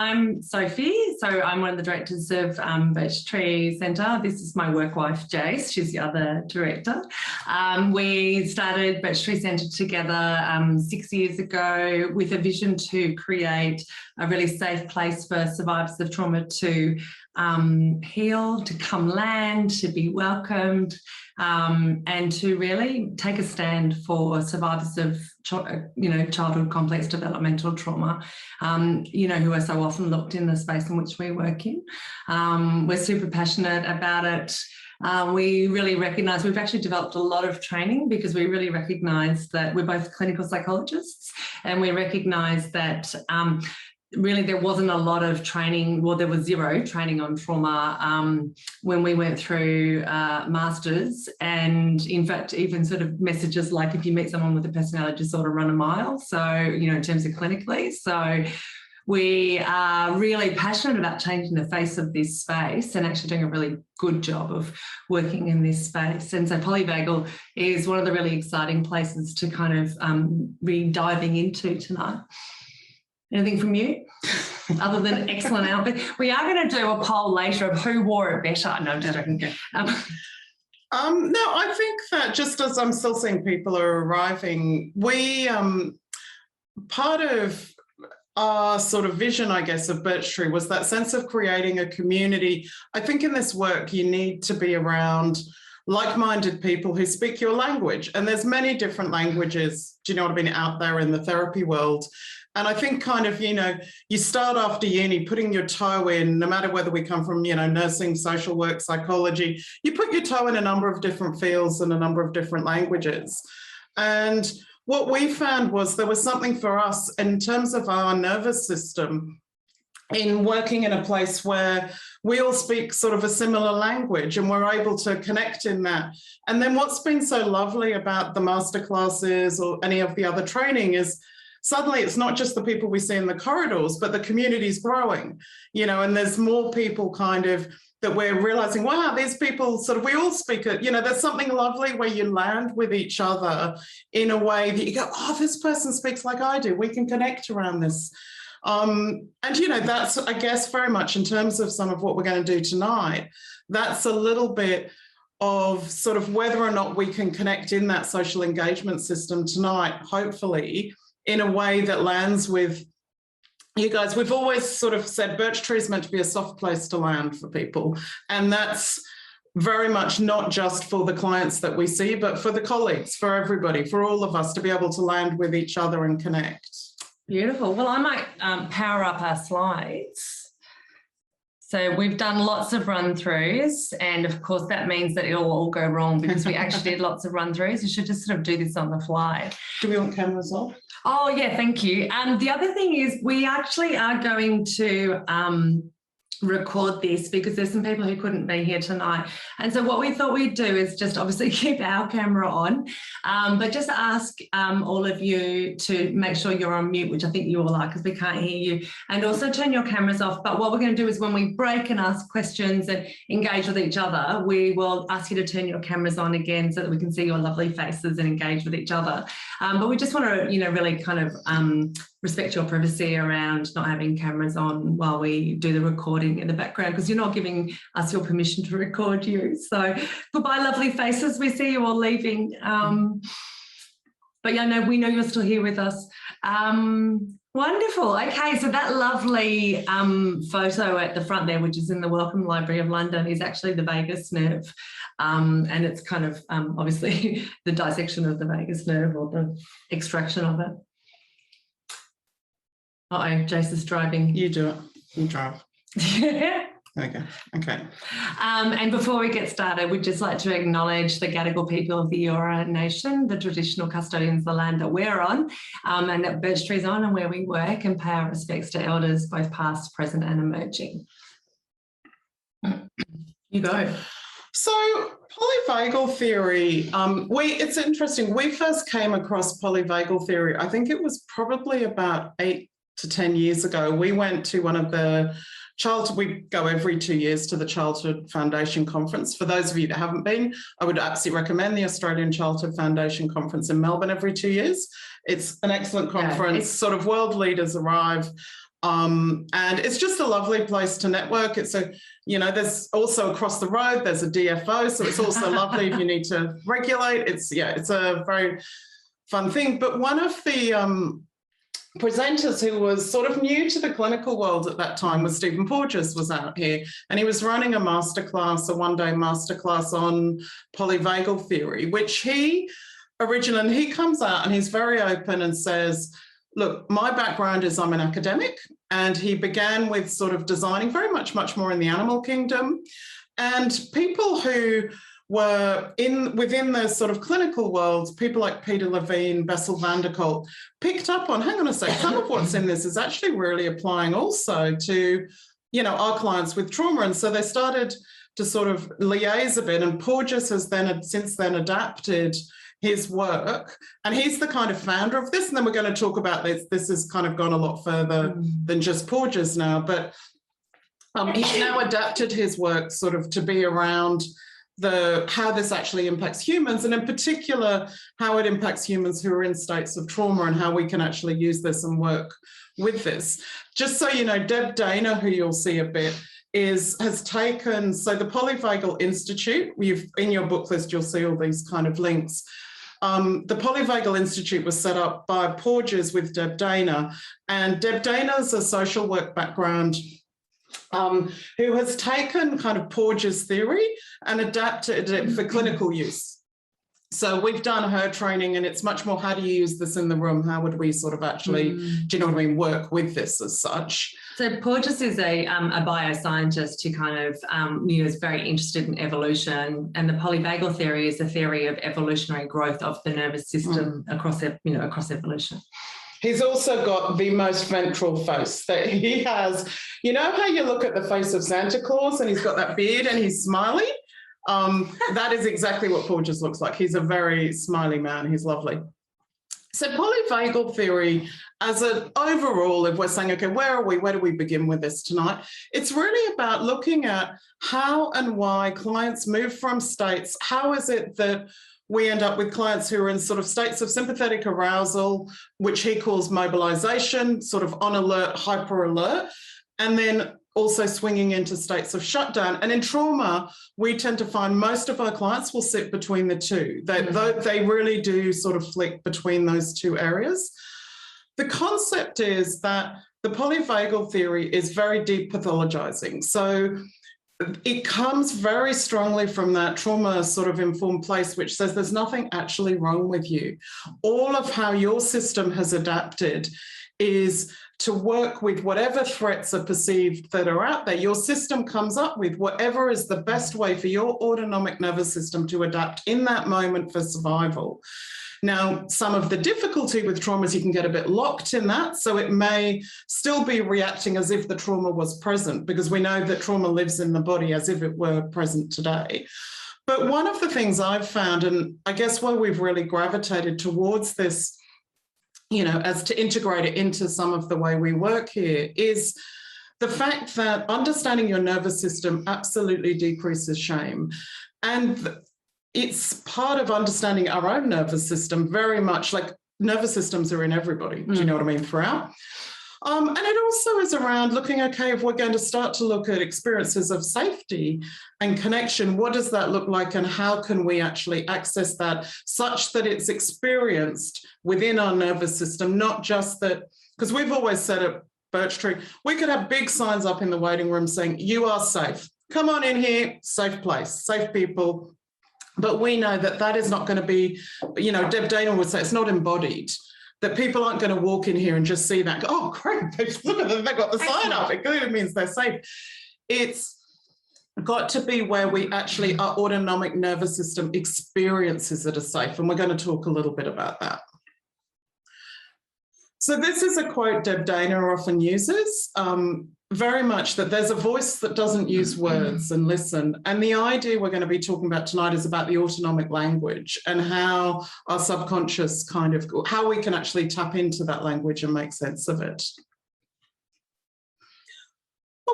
I'm Sophie, so I'm one of the directors of Birchtree Centre. This is my work wife, Jace. She's the other director. We started Birchtree Centre together 6 years ago with a vision to create a really safe place for survivors of trauma to heal, to come land, to be welcomed, and to really take a stand for survivors of childhood complex developmental trauma, who are so often looked in the space in which we work in. We're super passionate about it. We really recognise, we've actually developed a lot of training because we really recognise that we're both clinical psychologists, and we recognise that really there wasn't a lot of training, well, there was zero training on trauma when we went through masters, and in fact even sort of messages like if you meet someone with a personality disorder, run a mile, so in terms of clinically. So we are really passionate about changing the face of this space and actually doing a really good job of working in this space. And so Polyvagal is one of the really exciting places to kind of be diving into tonight. Anything from you, other than excellent outfit? We are going to do a poll later of who wore it better. No, I'm just joking. No, I think that just as I'm still seeing people are arriving, we, part of our sort of vision, I guess, of Birchtree was that sense of creating a community. I think in this work, you need to be around like-minded people who speak your language. And there's many different languages, do you know what I mean, out there in the therapy world. And I think kind of, you start after uni putting your toe in, no matter whether we come from, nursing, social work, psychology, you put your toe in a number of different fields and a number of different languages. And what we found was there was something for us in terms of our nervous system in working in a place where we all speak sort of a similar language and we're able to connect in that. And then what's been so lovely about the masterclasses or any of the other training is suddenly it's not just the people we see in the corridors, but the community's growing, and there's more people kind of that we're realizing, wow, these people sort of, we all speak it, there's something lovely where you land with each other in a way that you go, oh, this person speaks like I do. We can connect around this. And, that's, I guess, very much in terms of some of what we're going to do tonight, that's a little bit of sort of whether or not we can connect in that social engagement system tonight, hopefully, in a way that lands with you guys. We've always sort of said Birchtree is meant to be a soft place to land for people. And that's very much not just for the clients that we see, but for the colleagues, for everybody, for all of us to be able to land with each other and connect. Beautiful. Well, I might power up our slides. So we've done lots of run-throughs, and of course that means that it'll all go wrong because we actually did lots of run-throughs. You should just sort of do this on the fly. Do we want cameras off? Oh, yeah, thank you. The other thing is we actually are going to record this because there's some people who couldn't be here tonight. And so what we thought we'd do is just obviously keep our camera on, but just ask all of you to make sure you're on mute, which I think you all are because we can't hear you, and also turn your cameras off. But what we're going to do is when we break and ask questions and engage with each other, we will ask you to turn your cameras on again so that we can see your lovely faces and engage with each other. But we just want to, really kind of respect your privacy around not having cameras on while we do the recording in the background, because you're not giving us your permission to record you. So goodbye, lovely faces. We see you all leaving. But yeah, no, we know you're still here with us. Wonderful. Okay, so that lovely photo at the front there, which is in the Wellcome Library of London, is actually the vagus nerve. And it's kind of obviously the dissection of the vagus nerve or the extraction of it. Uh-oh, Jace is driving. You do it. You drive. Okay. Okay. And before we get started, we'd just like to acknowledge the Gadigal people of the Eora Nation, the traditional custodians of the land that we're on, and that Birchtree's on and where we work, and pay our respects to elders, both past, present and emerging. You go. So polyvagal theory, it's interesting. We first came across polyvagal theory, I think it was probably about 8 to 10 years ago. We went to one of the we go every 2 years to the Childhood Foundation Conference. For those of you that haven't been, I would absolutely recommend the Australian Childhood Foundation Conference in Melbourne every 2 years. It's an excellent conference, sort of world leaders arrive. And it's just a lovely place to network. It's a, there's also across the road, there's a DFO. So it's also lovely if you need to regulate. It's a very fun thing. But one of the presenters who was sort of new to the clinical world at that time was Stephen Porges, was out here, and he was running a masterclass, a one-day masterclass on polyvagal theory, which he comes out and he's very open and says, look, my background is I'm an academic, and he began with sort of designing very much more in the animal kingdom, and people who were within the sort of clinical world, people like Peter Levine, Bessel van der Kolk, picked up on, hang on a sec, some of what's in this is actually really applying also to, our clients with trauma. And so they started to sort of liaise a bit, and Porges has since then adapted his work, and he's the kind of founder of this. And then we're going to talk about this. This has kind of gone a lot further than just Porges now, but he's now adapted his work sort of to be around how this actually impacts humans, and in particular, how it impacts humans who are in states of trauma and how we can actually use this and work with this. Just so you know, Deb Dana, who you'll see a bit, has taken, so the Polyvagal Institute, in your book list, you'll see all these kind of links. The Polyvagal Institute was set up by Porges with Deb Dana, and Deb Dana's a social work background who has taken kind of Porges' theory and adapted it for clinical use. So we've done her training, and it's much more, how do you use this in the room? How would we sort of actually, do you know what I mean, work with this as such? So Porges is a bioscientist who kind of, is very interested in evolution, and the polyvagal theory is a theory of evolutionary growth of the nervous system across evolution. He's also got the most ventral face that he has. You know how you look at the face of Santa Claus and he's got that beard and he's smiling? That is exactly what Porges looks like. He's a very smiley man. He's lovely. So polyvagal theory, as an overall, if we're saying, okay, where are we? Where do we begin with this tonight? It's really about looking at how and why clients move from states. How is it that we end up with clients who are in sort of states of sympathetic arousal, which he calls mobilization, sort of on alert, hyper alert, and then also swinging into states of shutdown. And in trauma, we tend to find most of our clients will sit between the two. They really do sort of flick between those two areas. The concept is that the polyvagal theory is very deep pathologizing. So it comes very strongly from that trauma sort of informed place, which says there's nothing actually wrong with you. All of how your system has adapted is to work with whatever threats are perceived that are out there. Your system comes up with whatever is the best way for your autonomic nervous system to adapt in that moment for survival. Now, some of the difficulty with trauma is you can get a bit locked in that, so it may still be reacting as if the trauma was present, because we know that trauma lives in the body as if it were present today. But one of the things I've found, and I guess why we've really gravitated towards this, as to integrate it into some of the way we work here, is the fact that understanding your nervous system absolutely decreases shame. And it's part of understanding our own nervous system, very much like nervous systems are in everybody. Do you know what I mean? Throughout. And it also is around looking, okay, if we're going to start to look at experiences of safety and connection, what does that look like, and how can we actually access that such that it's experienced within our nervous system, not just that, because we've always said at Birchtree, we could have big signs up in the waiting room saying, you are safe. Come on in here, safe place, safe people. But we know that that is not going to be, Deb Dana would say it's not embodied, that people aren't going to walk in here and just see that, oh, great, look at them, they've got the sign up, it clearly means they're safe. It's got to be where we actually, our autonomic nervous system experiences that are safe. And we're going to talk a little bit about that. So this is a quote Deb Dana often uses, very much that there's a voice that doesn't use words and listen. And the idea we're going to be talking about tonight is about the autonomic language and how our subconscious how we can actually tap into that language and make sense of it.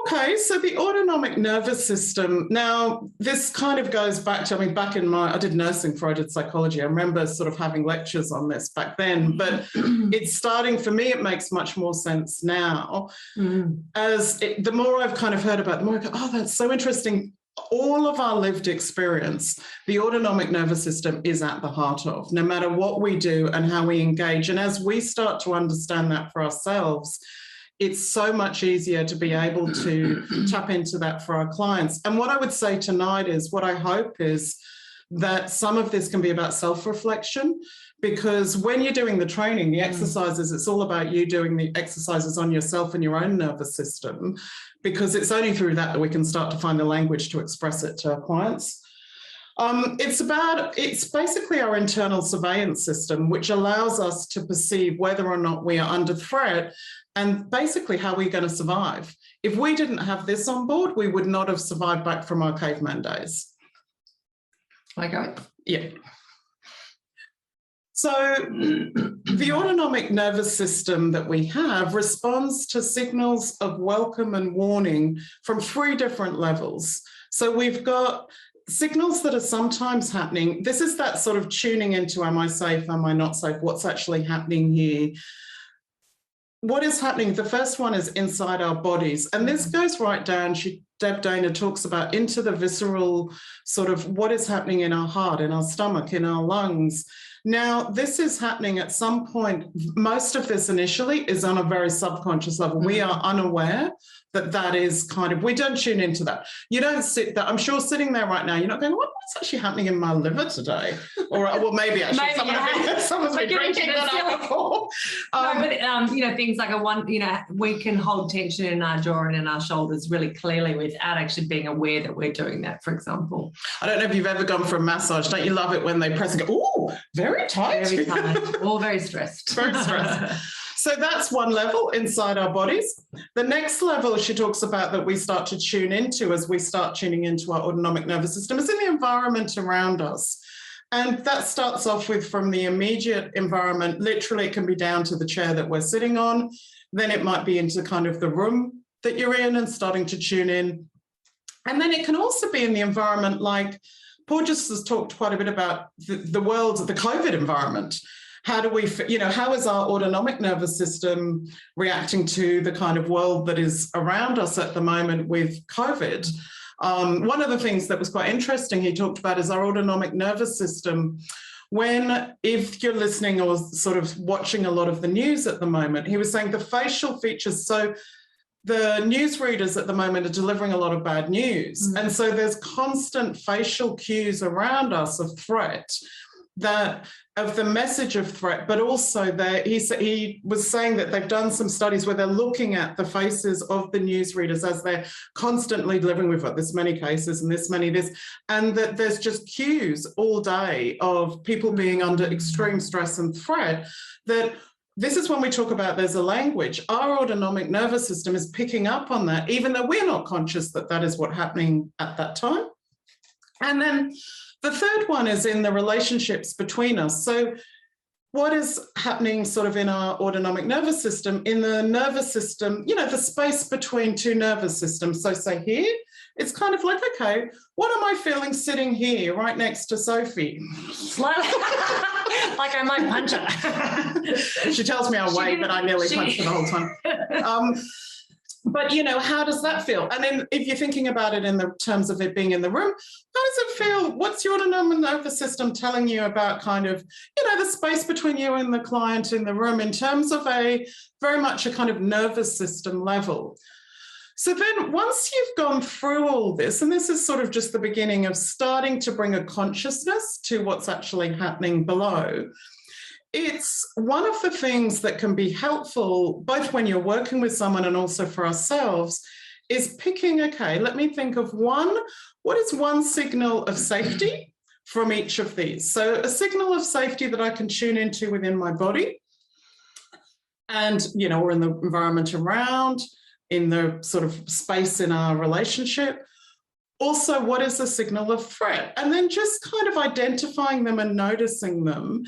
Okay, so the autonomic nervous system. Now, this kind of goes back to, I did nursing before I did psychology. I remember sort of having lectures on this back then, but it's starting, for me, it makes much more sense now. The more I've kind of heard about it, the more I go, oh, that's so interesting. All of our lived experience, the autonomic nervous system is at the heart of, no matter what we do and how we engage. And as we start to understand that for ourselves, it's so much easier to be able to tap into that for our clients. And what I would say tonight is, what I hope is that some of this can be about self-reflection, because when you're doing the training, the exercises, it's all about you doing the exercises on yourself and your own nervous system, because it's only through that we can start to find the language to express it to our clients. It's basically our internal surveillance system, which allows us to perceive whether or not we are under threat and basically how we're going to survive. If we didn't have this on board, we would not have survived back from our caveman days. Okay. Yeah. So the autonomic nervous system that we have responds to signals of welcome and warning from 3 different levels. So we've got signals that are sometimes happening. This is that sort of tuning into, am I safe, am I not safe, what's actually happening here. What is happening? The first one is inside our bodies. And this goes right down, Deb Dana talks about into the visceral sort of what is happening in our heart, in our stomach, in our lungs. Now, this is happening at some point. Most of this initially is on a very subconscious level. We are unaware that is kind of, we don't tune into that. You don't sit there, I'm sure sitting there right now, you're not going, what's actually happening in my liver today? Or, well, maybe actually someone's been drinking the night before. Things like we can hold tension in our jaw and in our shoulders really clearly without actually being aware that we're doing that, for example. I don't know if you've ever gone for a massage. Don't you love it when they press and go, oh, very tight? Very tight, all very stressed. Very stressed. So that's one level inside our bodies. The next level she talks about that we start to tune into as we start tuning into our autonomic nervous system is in the environment around us. And that starts off with from the immediate environment. Literally, it can be down to the chair that we're sitting on. Then it might be into kind of the room that you're in and starting to tune in. And then it can also be in the environment, like Paul just has talked quite a bit about the world, the COVID environment. How do we, how is our autonomic nervous system reacting to the kind of world that is around us at the moment with COVID? One of the things that was quite interesting he talked about is our autonomic nervous system. If you're listening or sort of watching a lot of the news at the moment, he was saying the facial features, so the newsreaders at the moment are delivering a lot of bad news. And so there's constant facial cues around us of threat, of the message of threat, but also he was saying that they've done some studies where they're looking at the faces of the newsreaders as they're constantly living with this many cases and this many this, and that there's just cues all day of people being under extreme stress and threat. That this is when we talk about there's a language. Our autonomic nervous system is picking up on that, even though we're not conscious that that is what's happening at that time. And then the third one is in the relationships between us. So what is happening sort of in our autonomic nervous system? In the nervous system, the space between 2 nervous systems. So say here, it's kind of like, okay, what am I feeling sitting here right next to Sophie? Like I might punch her. She tells me I'll wait, but I nearly punched her the whole time. But, how does that feel? And then if you're thinking about it in the terms of it being in the room, how does it feel? What's your autonomic nervous system telling you about kind of, the space between you and the client in the room in terms of very much a kind of nervous system level? So then once you've gone through all this, and this is sort of just the beginning of starting to bring a consciousness to what's actually happening below, it's one of the things that can be helpful, both when you're working with someone and also for ourselves, is picking, okay, let me think of what is one signal of safety from each of these? So a signal of safety that I can tune into within my body and, or in the environment around, in the sort of space in our relationship. Also, what is the signal of threat? And then just kind of identifying them and noticing them.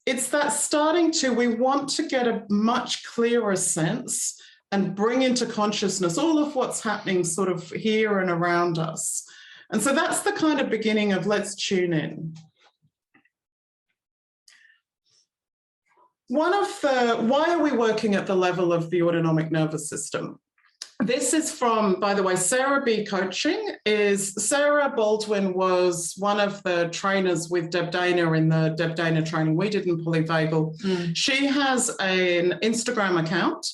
It's that we want to get a much clearer sense and bring into consciousness all of what's happening sort of here and around us. And so that's the kind of beginning of let's tune in. Why are we working at the level of the autonomic nervous system? This is from, by the way, Sarah B. Coaching. Sarah Baldwin was one of the trainers with Deb Dana in the Deb Dana training we did in Polyvagal. She has an Instagram account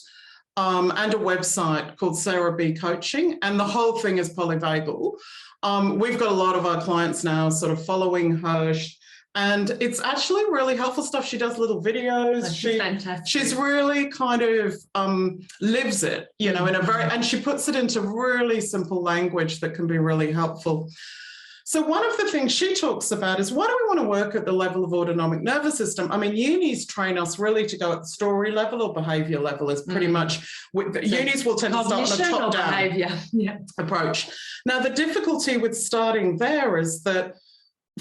and a website called Sarah B. Coaching, and the whole thing is Polyvagal. We've got a lot of our clients now sort of following her. And it's actually really helpful stuff. She does little videos. She's fantastic. She's really kind of lives it, you know, in a very, and she puts it into really simple language that can be really helpful. So one of the things she talks about is, why do we want to work at the level of autonomic nervous system? I mean, unis train us really to go at the story level or behavior level is pretty much, unis will tend to start on a top-down approach. Now, the difficulty with starting there is that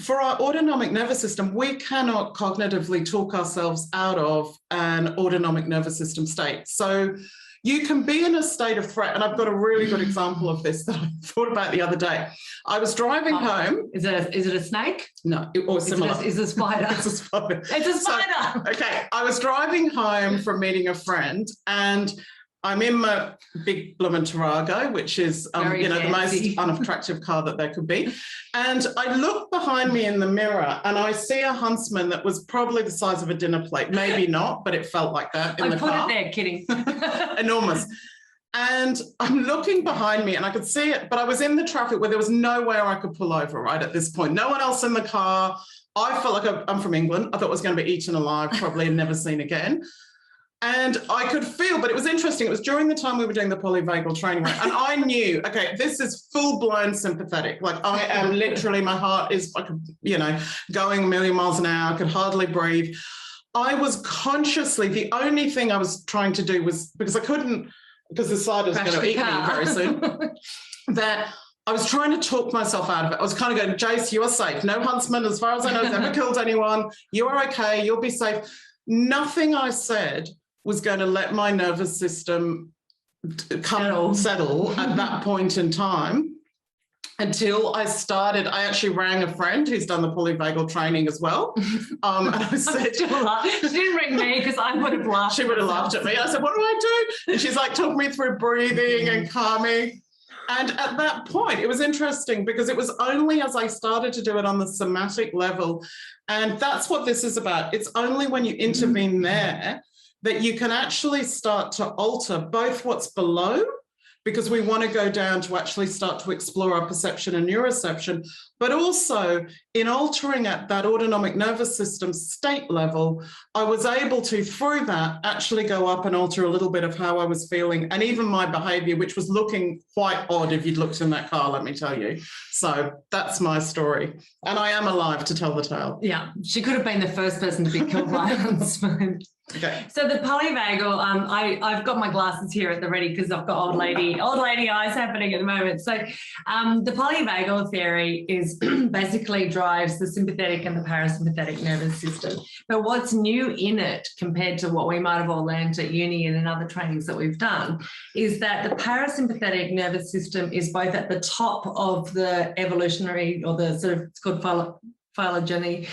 for our autonomic nervous system, we cannot cognitively talk ourselves out of an autonomic nervous system state. So you can be in a state of threat, and I've got a really good example of this that I thought about the other day. I was driving home. Is it a snake? No, or similar. Is it a spider? It's a spider. It's a spider. So, okay, I was driving home from meeting a friend, and I'm in my big bloomin' Tarago, which is, you know, the most unattractive car that there could be. And I look behind me in the mirror and I see a huntsman that was probably the size of a dinner plate. Maybe not, but it felt like that in the car. I put it there, kidding. Enormous. And I'm looking behind me and I could see it, but I was in the traffic where there was nowhere I could pull over right at this point. No one else in the car. I felt like I'm from England. I thought I was going to be eaten alive, probably, and never seen again. And I could feel, but it was interesting. It was during the time we were doing the polyvagal training, and I knew, okay, this is full-blown sympathetic. Like, I am literally, my heart is, you know, going a million miles an hour. I could hardly breathe. I was consciously, the only thing I was trying to do was, because I couldn't, because the cider is going to eat me very soon, that I was trying to talk myself out of it. I was kind of going, Jace, you are safe. No huntsman, as far as I know, has ever killed anyone. You are okay. You'll be safe. Nothing I said was going to let my nervous system settle at that point in time until I started. I actually rang a friend who's done the polyvagal training as well. And I said, she didn't ring me because I would have laughed. She would have laughed at me. I said, what do I do? And she's like, talk me through breathing and calming. And at that point, it was interesting because it was only as I started to do it on the somatic level, and that's what this is about. It's only when you intervene there that you can actually start to alter both what's below, because we want to go down to actually start to explore our perception and neuroception, but also in altering at that autonomic nervous system state level, I was able to, through that, actually go up and alter a little bit of how I was feeling and even my behavior, which was looking quite odd if you'd looked in that car, let me tell you. So that's my story. And I am alive to tell the tale. Yeah, she could have been the first person to be killed by a huntsman. Okay. So the polyvagal, I've got my glasses here at the ready because I've got old lady eyes happening at the moment. So the polyvagal theory is basically drives the sympathetic and the parasympathetic nervous system. But what's new in it compared to what we might have all learned at uni and in other trainings that we've done is that the parasympathetic nervous system is both at the top of the evolutionary, or the sort of, it's called phylogeny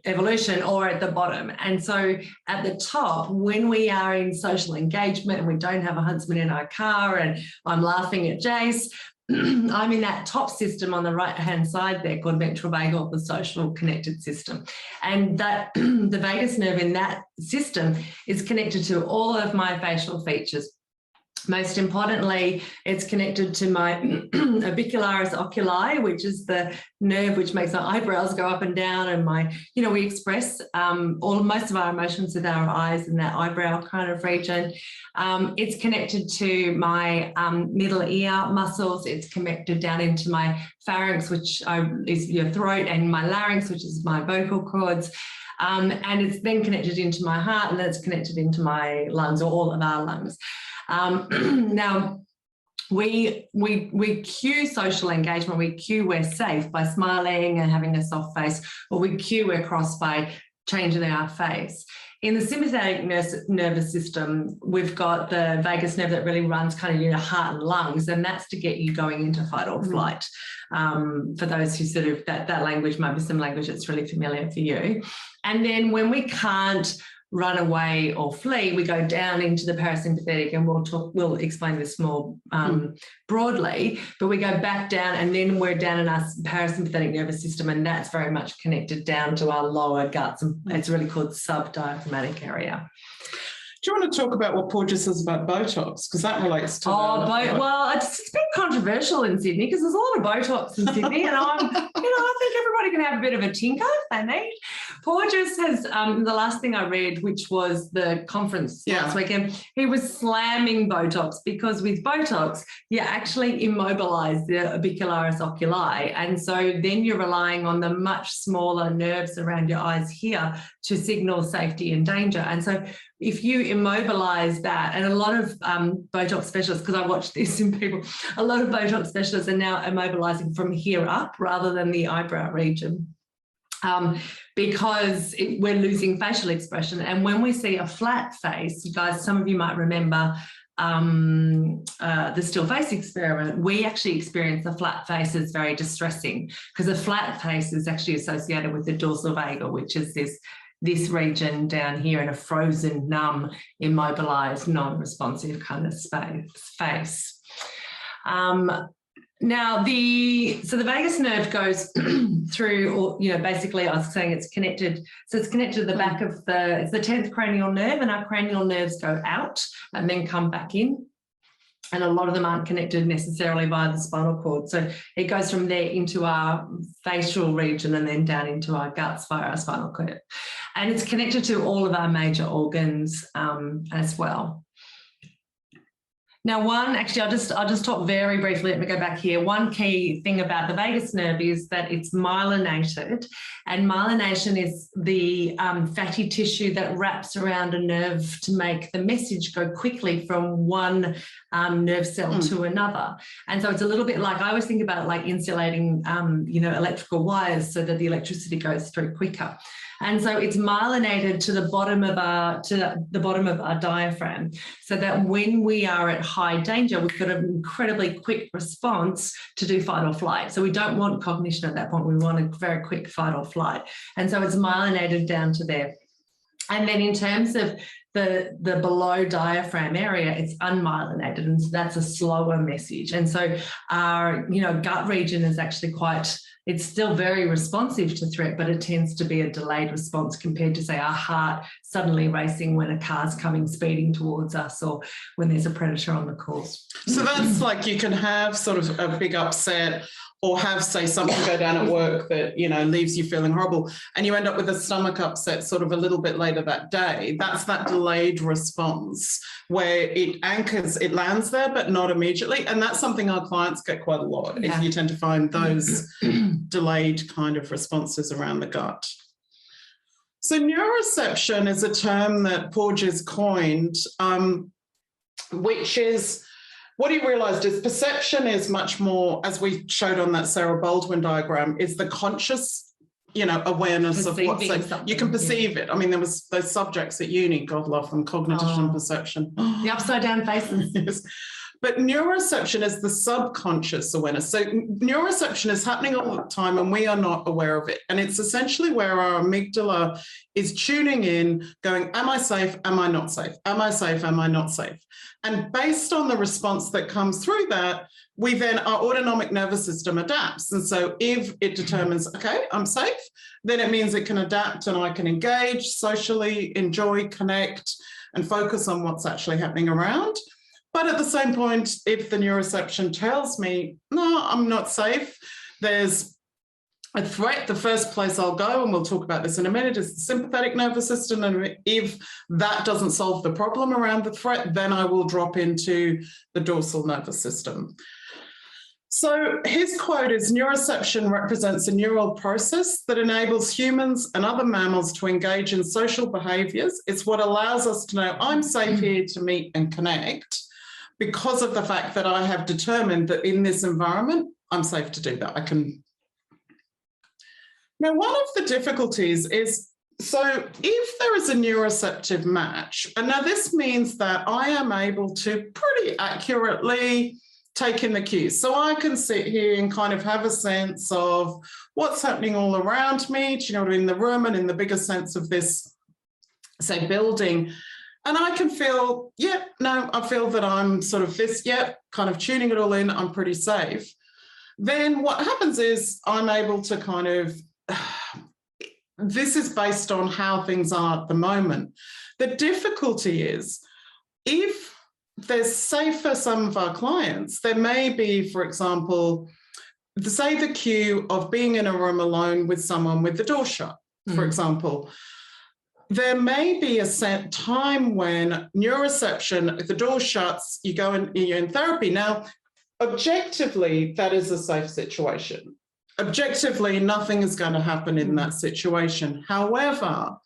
evolution, or at the bottom. And so at the top, when we are in social engagement and we don't have a huntsman in our car and I'm laughing at Jace, I'm in that top system on the right-hand side there called ventral vagal, the social connected system. And that the vagus nerve in that system is connected to all of my facial features. Most importantly, it's connected to my orbicularis oculi, which is the nerve which makes our eyebrows go up and down, and we express most of our emotions with our eyes in that eyebrow kind of region. It's connected to my middle ear muscles. It's connected down into my pharynx, which is your throat, and my larynx, which is my vocal cords. And it's then connected into my heart, and then it's connected into my lungs, or all of our lungs. Now, we cue social engagement, we cue we're safe by smiling and having a soft face, or we cue we're cross by changing our face. in the sympathetic nervous system, we've got the vagus nerve that really runs kind of your heart and lungs, and that's to get you going into fight or flight. For those who sort of, that language might be some language that's really familiar for you. And then when we can't run away or flee, we go down into the parasympathetic, and we'll explain this more broadly, but we go back down, and then we're down in our parasympathetic nervous system, and that's very much connected down to our lower guts, and it's really called subdiaphragmatic area. Do you want to talk about what Porgia says about Botox? Because that relates to... well, it's a bit controversial in Sydney because there's a lot of Botox in Sydney, and I think everybody can have a bit of a tinker if they need. Porgia says, the last thing I read, which was the conference last weekend, he was slamming Botox because with Botox, you actually immobilise the orbicularis oculi, and so then you're relying on the much smaller nerves around your eyes here to signal safety and danger. And so if you immobilise that, and a lot of Botox specialists, because I watched this in people, a lot of Botox specialists are now immobilising from here up rather than the eyebrow region, because we're losing facial expression. And when we see a flat face, you guys, some of you might remember the still face experiment, we actually experience the flat face as very distressing, because the flat face is actually associated with the dorsal vagal, which is this region down here in a frozen, numb, immobilized, non-responsive kind of face. Now, the vagus nerve goes through, or, basically I was saying it's connected. So it's connected to the back of it's the 10th cranial nerve, and our cranial nerves go out and then come back in. And a lot of them aren't connected necessarily via the spinal cord. So it goes from there into our facial region and then down into our guts via our spinal cord. And it's connected to all of our major organs as well. Now, I'll just talk very briefly, let me go back here. One key thing about the vagus nerve is that it's myelinated, and myelination is the fatty tissue that wraps around a nerve to make the message go quickly from one nerve cell to another. And so it's a little bit like, I always think about it like insulating, electrical wires so that the electricity goes through quicker. And so it's myelinated to the bottom of our diaphragm, so that when we are at high danger, we've got an incredibly quick response to do fight or flight. So we don't want cognition at that point. We want a very quick fight or flight. And so it's myelinated down to there. And then in terms of the below diaphragm area, it's unmyelinated, and so that's a slower message. And so our gut region is actually it's still very responsive to threat, but it tends to be a delayed response compared to, say, our heart suddenly racing when a car's coming speeding towards us, or when there's a predator on the course. So that's like, you can have sort of a big upset, or have, say, something go down at work that, leaves you feeling horrible, and you end up with a stomach upset sort of a little bit later that day. That's that delayed response where it lands there, but not immediately. And that's something our clients get quite a lot. Yeah. If you tend to find those delayed kind of responses around the gut. So neuroception is a term that Porgia's coined, which is, what he realised is perception is much more, as we showed on that Sarah Baldwin diagram, is the conscious, awareness Perceiving of what's like, you can perceive it. I mean, there was those subjects at uni, God love them, cognition and perception. The upside down faces. Yes. But neuroception is the subconscious awareness. So neuroception is happening all the time and we are not aware of it. And it's essentially where our amygdala is tuning in, going, am I safe? Am I not safe? Am I safe? Am I not safe? And based on the response that comes through that, our autonomic nervous system adapts. And so if it determines, okay, I'm safe, then it means it can adapt and I can engage socially, enjoy, connect, and focus on what's actually happening around. But at the same point, if the neuroception tells me, no, I'm not safe, there's a threat, the first place I'll go, and we'll talk about this in a minute, is the sympathetic nervous system. And if that doesn't solve the problem around the threat, then I will drop into the dorsal nervous system. So his quote is, neuroception represents a neural process that enables humans and other mammals to engage in social behaviours. It's what allows us to know I'm safe here to meet and connect, because of the fact that I have determined that in this environment, I'm safe to do that. Now, one of the difficulties is So if there is a neuroceptive match, and now this means that I am able to pretty accurately take in the cues. So I can sit here and kind of have a sense of what's happening all around me, do you know, in the room and in the bigger sense of this, say, building. And I can feel, I feel that I'm sort of this, kind of tuning it all in, I'm pretty safe. Then what happens is I'm able to kind of, this is based on how things are at the moment. The difficulty is if there's, say, for some of our clients, there may be, for example, say the cue of being in a room alone with someone with the door shut, for example. There may be a set time when neuroception, if the door shuts, you go and you're in therapy. Now, objectively, that is a safe situation. Objectively, nothing is going to happen in that situation. However,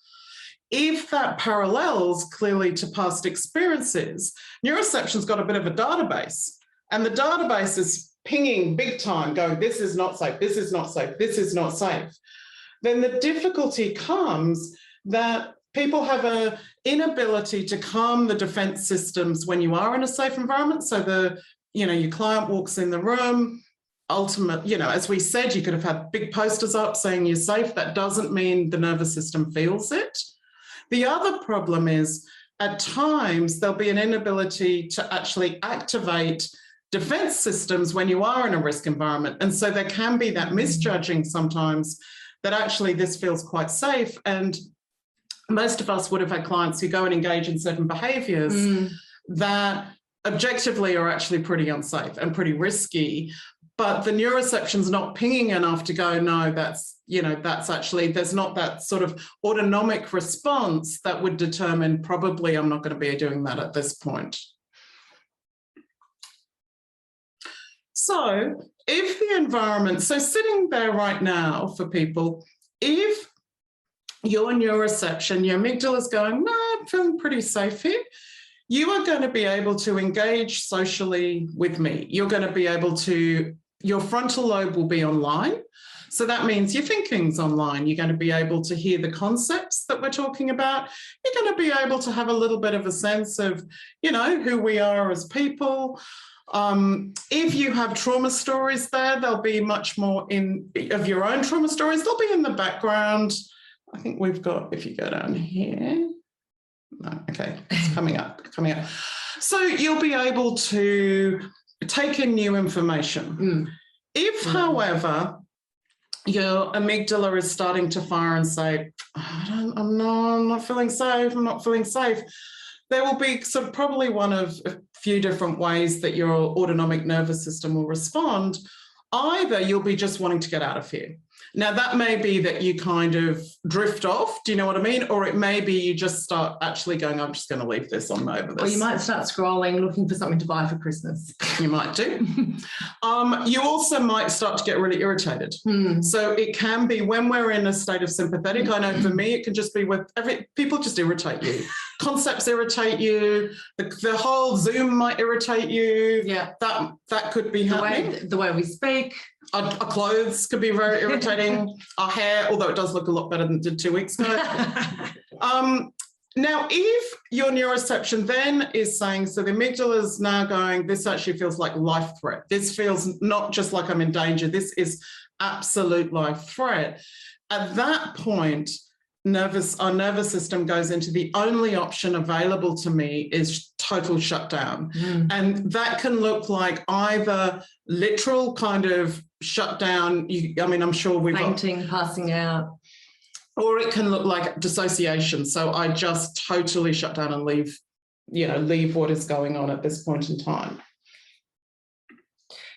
if that parallels clearly to past experiences, neuroception's got a bit of a database, and the database is pinging big time, going, this is not safe, this is not safe, this is not safe. Then the difficulty comes that people have an inability to calm the defense systems when you are in a safe environment. So your client walks in the room, as we said, you could have had big posters up saying you're safe. That doesn't mean the nervous system feels it. The other problem is at times there'll be an inability to actually activate defense systems when you are in a risk environment. And so there can be that misjudging sometimes that actually this feels quite safe. And most of us would have had clients who go and engage in certain behaviors that objectively are actually pretty unsafe and pretty risky. But the neuroception's not pinging enough to go, no, that's actually, there's not that sort of autonomic response that would determine probably I'm not going to be doing that at this point. So if the environment, so sitting there right now for people, if your neuroception, your amygdala's going, no, I'm feeling pretty safe here, you are going to be able to engage socially with me. You're going to be able to, your frontal lobe will be online. So that means your thinking's online. You're going to be able to hear the concepts that we're talking about. You're going to be able to have a little bit of a sense of, who we are as people. If you have trauma stories there, there'll be much more of your own trauma stories. They'll be in the background. I think we've got, if you go down here, no, okay, it's coming up. So you'll be able to take in new information. If, however, your amygdala is starting to fire and say, I'm not feeling safe, I'm not feeling safe, there will be sort of probably one of a few different ways that your autonomic nervous system will respond. Either you'll be just wanting to get out of here. Now, that may be that you kind of drift off, do you know what I mean? Or it may be you just start actually going, I'm just going to leave this on over this. Or you might start scrolling, looking for something to buy for Christmas. You might do. You also might start to get really irritated. So it can be when we're in a state of sympathetic, I know for me, it can just be with people just irritate you. Concepts irritate you. The whole Zoom might irritate you. Yeah. That could be happening. The way we speak. Our clothes could be very irritating. Our hair, although it does look a lot better than it did 2 weeks ago. Now, if your neuroception then is saying, so the amygdala is now going, this actually feels like life threat. This feels not just like I'm in danger. This is absolute life threat. At that point, our nervous system goes into the only option available to me is total shutdown. And that can look like either literal kind of shutdown. I'm sure we've fainting, passing out. Or it can look like dissociation. So I just totally shut down and leave what is going on at this point in time.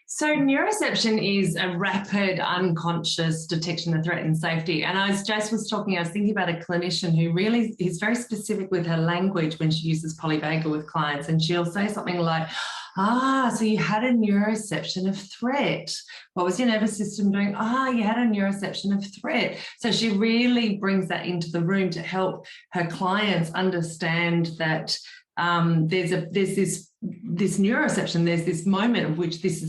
So neuroception is a rapid, unconscious detection of threat and safety. And as Jace was talking, I was thinking about a clinician who really is very specific with her language when she uses polyvagal with clients. And she'll say something like, so you had a neuroception of threat. What was your nervous system doing? You had a neuroception of threat. So she really brings that into the room to help her clients understand that there's this this neuroception, there's this moment of which this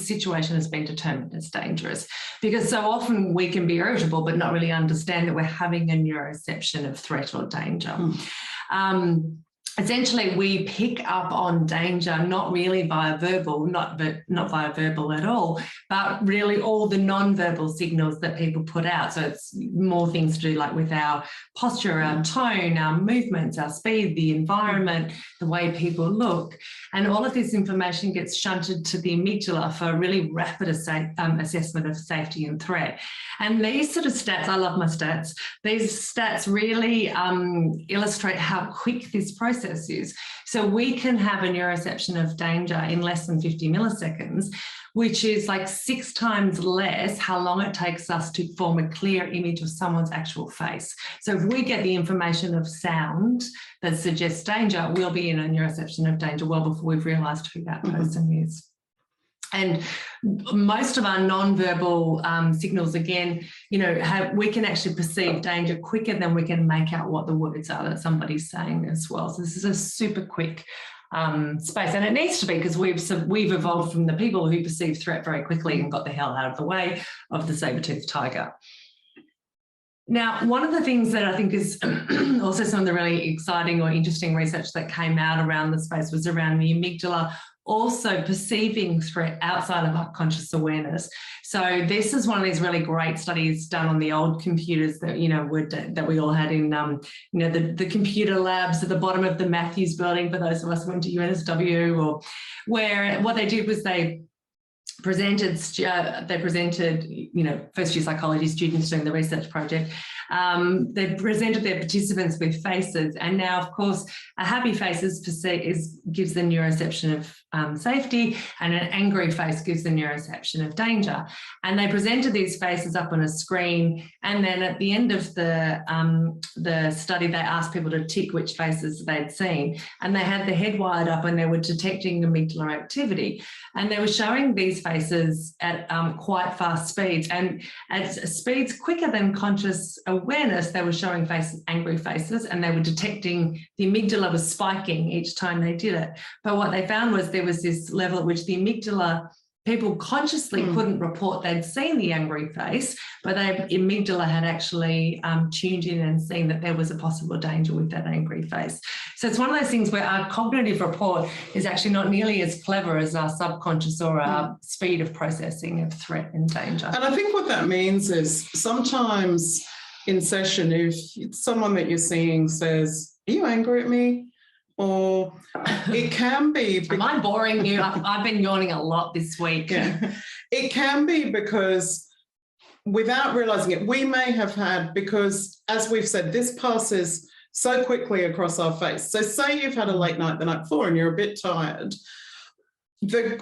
situation has been determined as dangerous, because so often we can be irritable but not really understand that we're having a neuroception of threat or danger. Essentially, we pick up on danger not really via verbal, not via verbal at all, but really all the non-verbal signals that people put out. So it's more things to do like with our posture, our tone, our movements, our speed, the environment, the way people look. And all of this information gets shunted to the amygdala for a really rapid assessment of safety and threat. And these sort of stats, I love my stats, these stats really illustrate how quick this process is. So we can have a neuroception of danger in less than 50 milliseconds, which is like 6 times less how long it takes us to form a clear image of someone's actual face. So if we get the information of sound that suggests danger, we'll be in a neuroception of danger well before we've realised who that person is. And most of our non-verbal signals, again, you know, we can actually perceive danger quicker than we can make out what the words are that somebody's saying as well. So this is a super quick space, and it needs to be, because we've evolved from the people who perceive threat very quickly and got the hell out of the way of the saber-toothed tiger. Now, one of the things that I think is also some of the really exciting or interesting research that came out around the space was around the amygdala also perceiving threat outside of our conscious awareness. So this is one of these really great studies done on the old computers that, you know, that we all had in, you know, the computer labs at the bottom of the Matthews building, for those of us who went to UNSW, or where what they did was they presented, you know, first-year psychology students doing the research project. They presented their participants with faces, and now, of course, a happy face gives the neuroception of safety, and an angry face gives the neuroception of danger. And they presented these faces up on a screen, and then at the end of the study, they asked people to tick which faces they'd seen, and they had the head wired up, and they were detecting amygdala activity, and they were showing these faces at quite fast speeds, and at speeds quicker than conscious awareness. They were showing faces, angry faces, and they were detecting the amygdala was spiking each time they did it. But what they found was there was this level at which the amygdala, people consciously couldn't report they'd seen the angry face, but the amygdala had actually tuned in and seen that there was a possible danger with that angry face. So it's one of those things where our cognitive report is actually not nearly as clever as our subconscious or our speed of processing of threat and danger. And I think what that means is sometimes in session, if someone that you're seeing says, "Are you angry at me?" Or it can be... Am I boring you? I've been yawning a lot this week. Yeah. It can be because without realising it, we may have had, because as we've said, this passes so quickly across our face. So say you've had a late night the night before and you're a bit tired.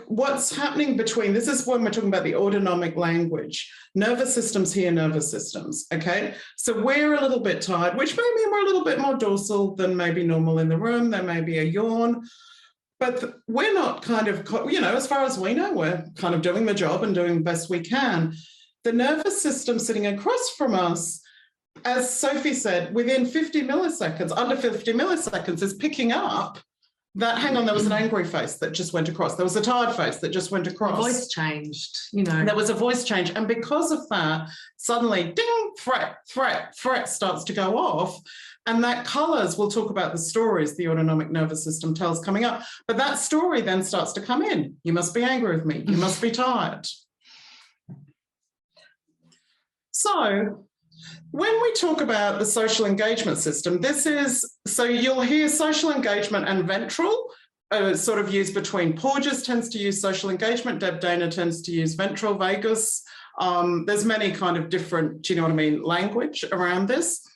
What's happening between, this is when we're talking about the autonomic language, nervous systems hear nervous systems, okay? So we're a little bit tired, which may mean we're a little bit more dorsal than maybe normal in the room. There may be a yawn, but we're not kind of, you know, as far as we know, we're kind of doing the job and doing the best we can. The nervous system sitting across from us, as Sophie said, within 50 milliseconds, under 50 milliseconds, is picking up that, hang on, there was an angry face that just went across. There was a tired face that just went across. The voice changed, you know. There was a voice change. And because of that, suddenly, ding, threat, threat, threat starts to go off. And that colours, we'll talk about the stories the autonomic nervous system tells coming up. But that story then starts to come in. You must be angry with me. You must be tired. So when we talk about the social engagement system, this is, so you'll hear social engagement and ventral sort of used between. Porges tends to use social engagement, Deb Dana tends to use ventral vagus. There's many kind of different, do you know what I mean, language around this.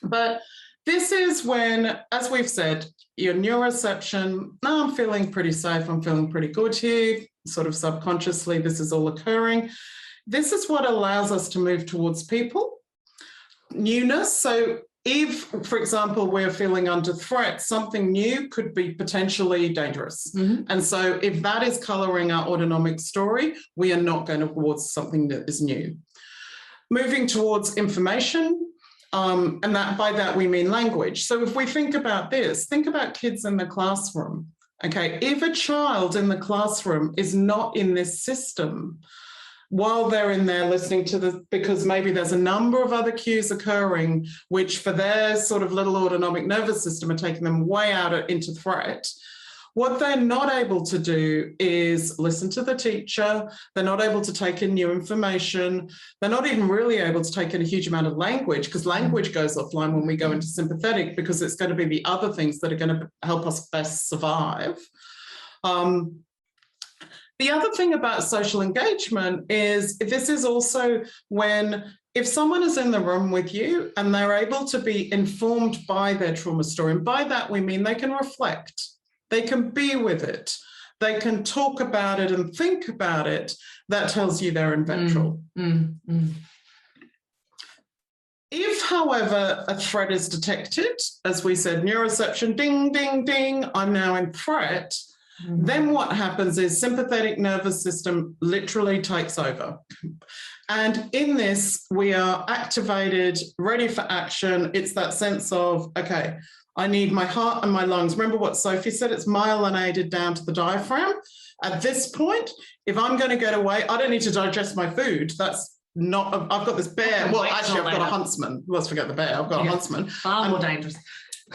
But this is when, as we've said, your neuroception, no, I'm feeling pretty safe, I'm feeling pretty good here, sort of subconsciously this is all occurring. This is what allows us to move towards people. Newness, so if, for example, we're feeling under threat, something new could be potentially dangerous. And so if that is colouring our autonomic story, we are not going towards something that is new. Moving towards information, and that by that we mean language. So if we think about this, think about kids in the classroom, Okay, if a child in the classroom is not in this system, while they're in there listening to because maybe there's a number of other cues occurring, which for their sort of little autonomic nervous system are taking them way out into threat. What they're not able to do is listen to the teacher. They're not able to take in new information. They're not even really able to take in a huge amount of language, because language goes offline when we go into sympathetic, because it's going to be the other things that are going to help us best survive. The other thing about social engagement is this is also when, if someone is in the room with you and they're able to be informed by their trauma story, and by that we mean they can reflect, they can be with it, they can talk about it and think about it, that tells you they're in ventral. If, however, a threat is detected, as we said, neuroception, ding, ding, ding, I'm now in threat, then what happens is sympathetic nervous system literally takes over. And in this, we are activated, ready for action. It's that sense of, okay, I need my heart and my lungs. Remember what Sophie said, it's myelinated down to the diaphragm. At this point, if I'm going to get away, I don't need to digest my food. That's not, I've got this bear. Well, actually, I've got a huntsman. Let's forget the bear. I've got a huntsman. Far more dangerous.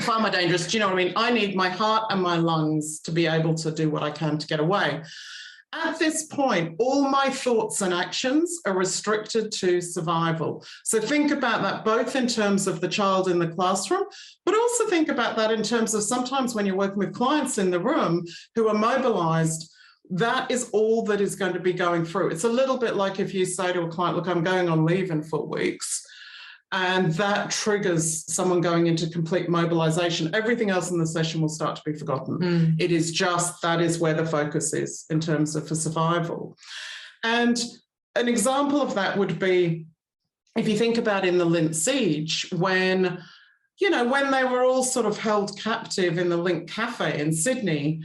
Far more dangerous. Do you know what I mean? I need my heart and my lungs to be able to do what I can to get away. At this point, all my thoughts and actions are restricted to survival. So think about that both in terms of the child in the classroom, but also think about that in terms of sometimes when you're working with clients in the room who are mobilized, that is all that is going to be going through. It's a little bit like if you say to a client, look, I'm going on leave in 4 weeks. And that triggers someone going into complete mobilization. Everything else in the session will start to be forgotten. It is just, that is where the focus is in terms of for survival. And an example of that would be, if you think about in the Lint siege, when, you know, when they were all sort of held captive in the Lint Cafe in Sydney,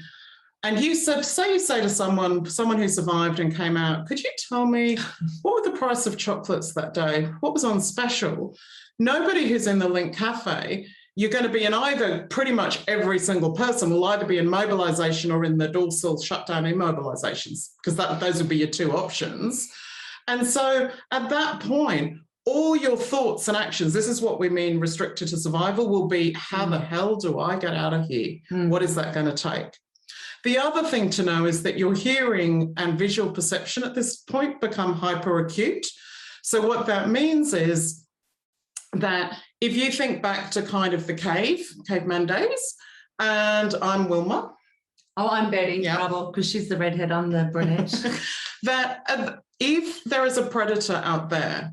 and you said, say to someone who survived and came out, could you tell me what were the price of chocolates that day? What was on special? Nobody who's in the Link Cafe, you're going to be in either, pretty much every single person will either be in mobilisation or in the dorsal shutdown immobilisations, because those would be your two options. And so at that point, all your thoughts and actions, this is what we mean restricted to survival, will be, how the hell do I get out of here? What is that going to take? The other thing to know is that your hearing and visual perception at this point become hyperacute. So what that means is that if you think back to kind of the caveman days, and I'm Wilma. Oh, I'm Betty, because she's the redhead, I'm the brunette. That if there is a predator out there,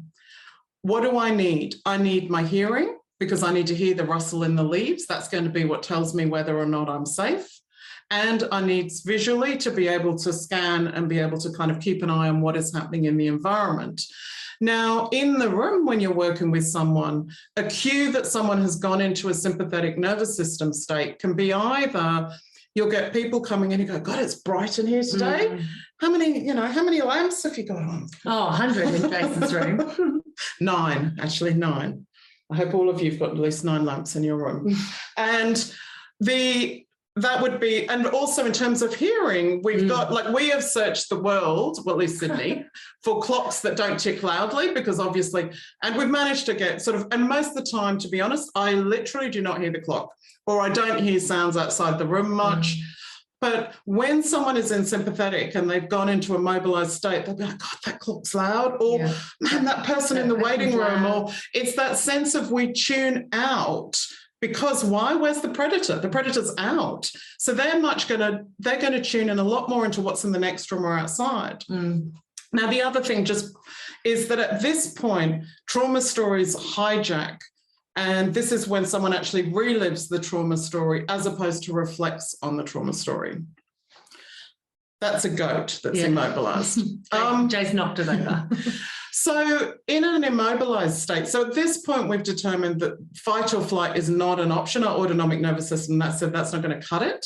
what do I need? I need my hearing, because I need to hear the rustle in the leaves. That's going to be what tells me whether or not I'm safe. And I need visually to be able to scan and be able to kind of keep an eye on what is happening in the environment. Now, in the room, when you're working with someone, a cue that someone has gone into a sympathetic nervous system state can be either, you'll get people coming in and go, God, it's bright in here today. How many lamps have you got on? Oh, 100 in Jason's room. 9, actually 9. I hope all of you have got at least 9 lamps in your room. And that would be, and also in terms of hearing, we've got, like, we have searched the world, well, at least Sydney, for clocks that don't tick loudly, because obviously, and we've managed to get sort of, and most of the time, to be honest, I literally do not hear the clock, or I don't hear sounds outside the room much. But when someone is in sympathetic and they've gone into a mobilized state, they'll be like, God, that clock's loud, or man, that person in the waiting room, or it's that sense of we tune out. Because why? Where's the predator? The predator's out. So they're going to tune in a lot more into what's in the next room or outside. Now, the other thing just is that at this point, trauma stories hijack. And this is when someone actually relives the trauma story as opposed to reflects on the trauma story. That's a goat that's immobilized. Jay's knocked it over. So in an immobilized state, so at this point, we've determined that fight or flight is not an option. Our autonomic nervous system, that's not going to cut it.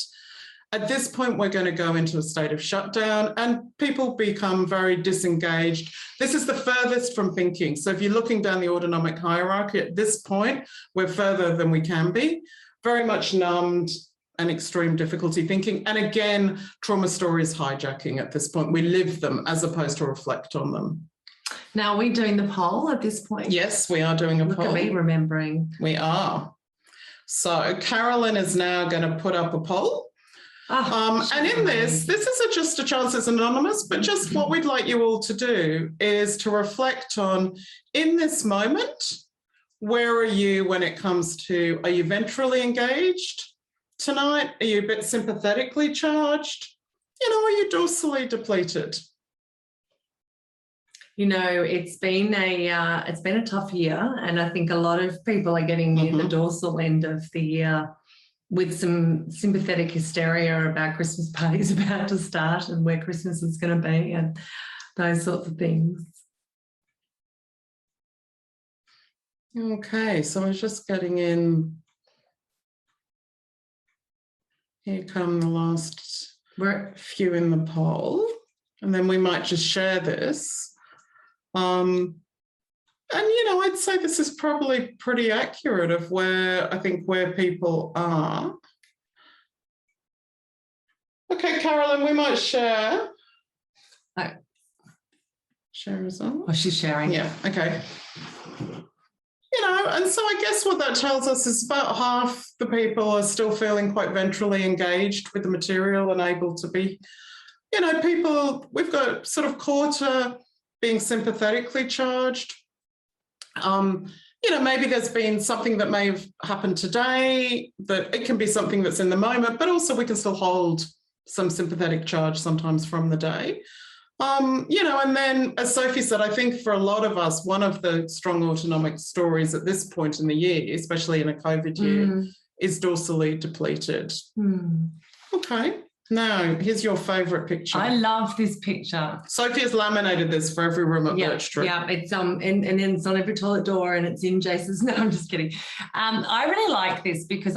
At this point, we're going to go into a state of shutdown and people become very disengaged. This is the furthest from thinking. So if you're looking down the autonomic hierarchy, at this point, we're further than we can be, very much numbed, and extreme difficulty thinking. And again, trauma stories hijacking at this point. We live them as opposed to reflect on them. Now, are we doing the poll at this point? Yes, we are doing a poll. Look at me remembering. We are. So Carolyn is now going to put up a poll. And in this isn't just a chance it's anonymous, but just what we'd like you all to do is to reflect on, in this moment, where are you when it comes to, are you ventrally engaged tonight? Are you a bit sympathetically charged? You know, are you dorsally depleted? You know, it's been a tough year, and I think a lot of people are getting near the dorsal end of the year with some sympathetic hysteria about Christmas parties about to start and where Christmas is going to be and those sorts of things. Okay, so I was just getting in. Here come the last few in the poll, and then we might just share this. And, you know, I'd say this is probably pretty accurate of where people are. Okay, Carolyn, we might share. Share as well. Oh, she's sharing. Yeah, okay. You know, and so I guess what that tells us is about half the people are still feeling quite ventrally engaged with the material and able to be, you know, people, we've got sort of quarter being sympathetically charged. You know, maybe there's been something that may have happened today, that it can be something that's in the moment, but also we can still hold some sympathetic charge sometimes from the day. You know, and then as Sophie said, I think for a lot of us, one of the strong autonomic stories at this point in the year, especially in a COVID year, is dorsally depleted. Okay. Now, here's your favourite picture. I love this picture. Sophie has laminated this for every room at Birchtree. Yeah, it's and then it's on every toilet door, and it's in Jason's. No, I'm just kidding. I really like this because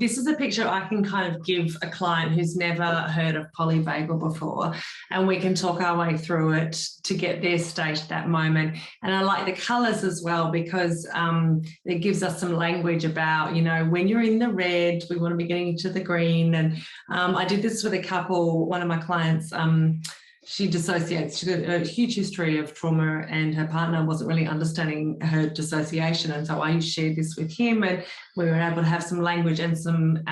this is a picture I can kind of give a client who's never heard of polyvagal before, and we can talk our way through it to get their state at that moment. And I like the colours as well because it gives us some language about, you know, when you're in the red, we want to be getting into the green. And I did this with a couple, one of my clients, she dissociates. She got a huge history of trauma and her partner wasn't really understanding her dissociation. And so I shared this with him and we were able to have some language and some,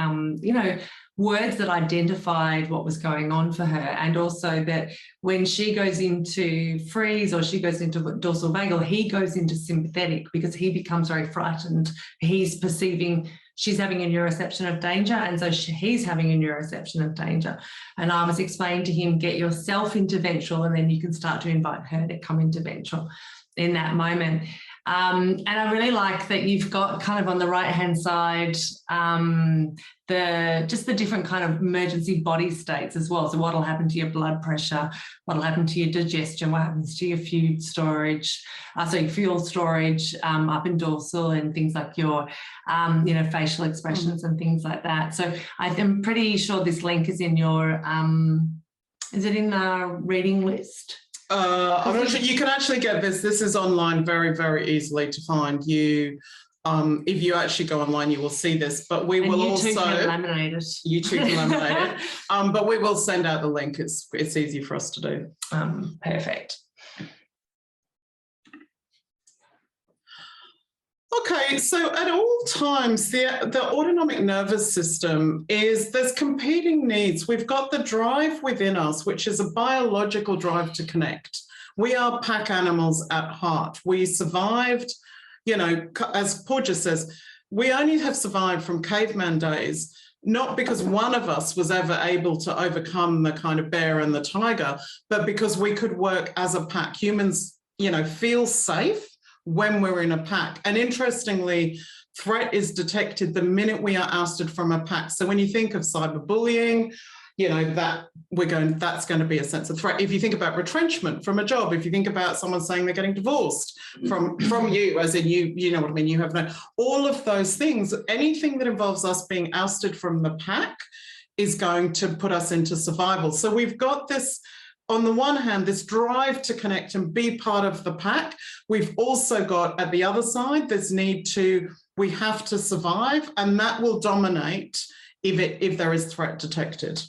you know, words that identified what was going on for her. And also that when she goes into freeze or she goes into dorsal vagal, he goes into sympathetic because he becomes very frightened. He's perceiving she's having a neuroception of danger, and so he's having a neuroception of danger. And I was explaining to him, get yourself into ventral, and then you can start to invite her to come into ventral in that moment. And I really like that you've got kind of on the right-hand side just the different kind of emergency body states as well. So what will happen to your blood pressure, what will happen to your digestion, what happens to your fuel storage, up in dorsal, and things like your, you know, facial expressions and things like that. So I'm pretty sure this link is in your, is it in the reading list? I'm not sure. You can actually get this. This is online very, very easily to find. You, if you actually go online, you will see this. But we will also laminate it. You too can laminate it. But we will send out the link. It's easy for us to do. Perfect. Okay, so at all times, the autonomic nervous system there's competing needs. We've got the drive within us, which is a biological drive to connect. We are pack animals at heart. We survived, you know, as Porges says, we only have survived from caveman days, not because one of us was ever able to overcome the kind of bear and the tiger, but because we could work as a pack. Humans, you know, feel safe when we're in a pack. And interestingly, threat is detected the minute we are ousted from a pack. So when you think of cyberbullying, you know, that's going to be a sense of threat. If you think about retrenchment from a job, if you think about someone saying they're getting divorced from you, as in you know what I mean, you have no, all of those things, anything that involves us being ousted from the pack is going to put us into survival. So we've got this, on the one hand, this drive to connect and be part of the pack. We've also got, at the other side, this need to, we have to survive, and that will dominate if there is threat detected.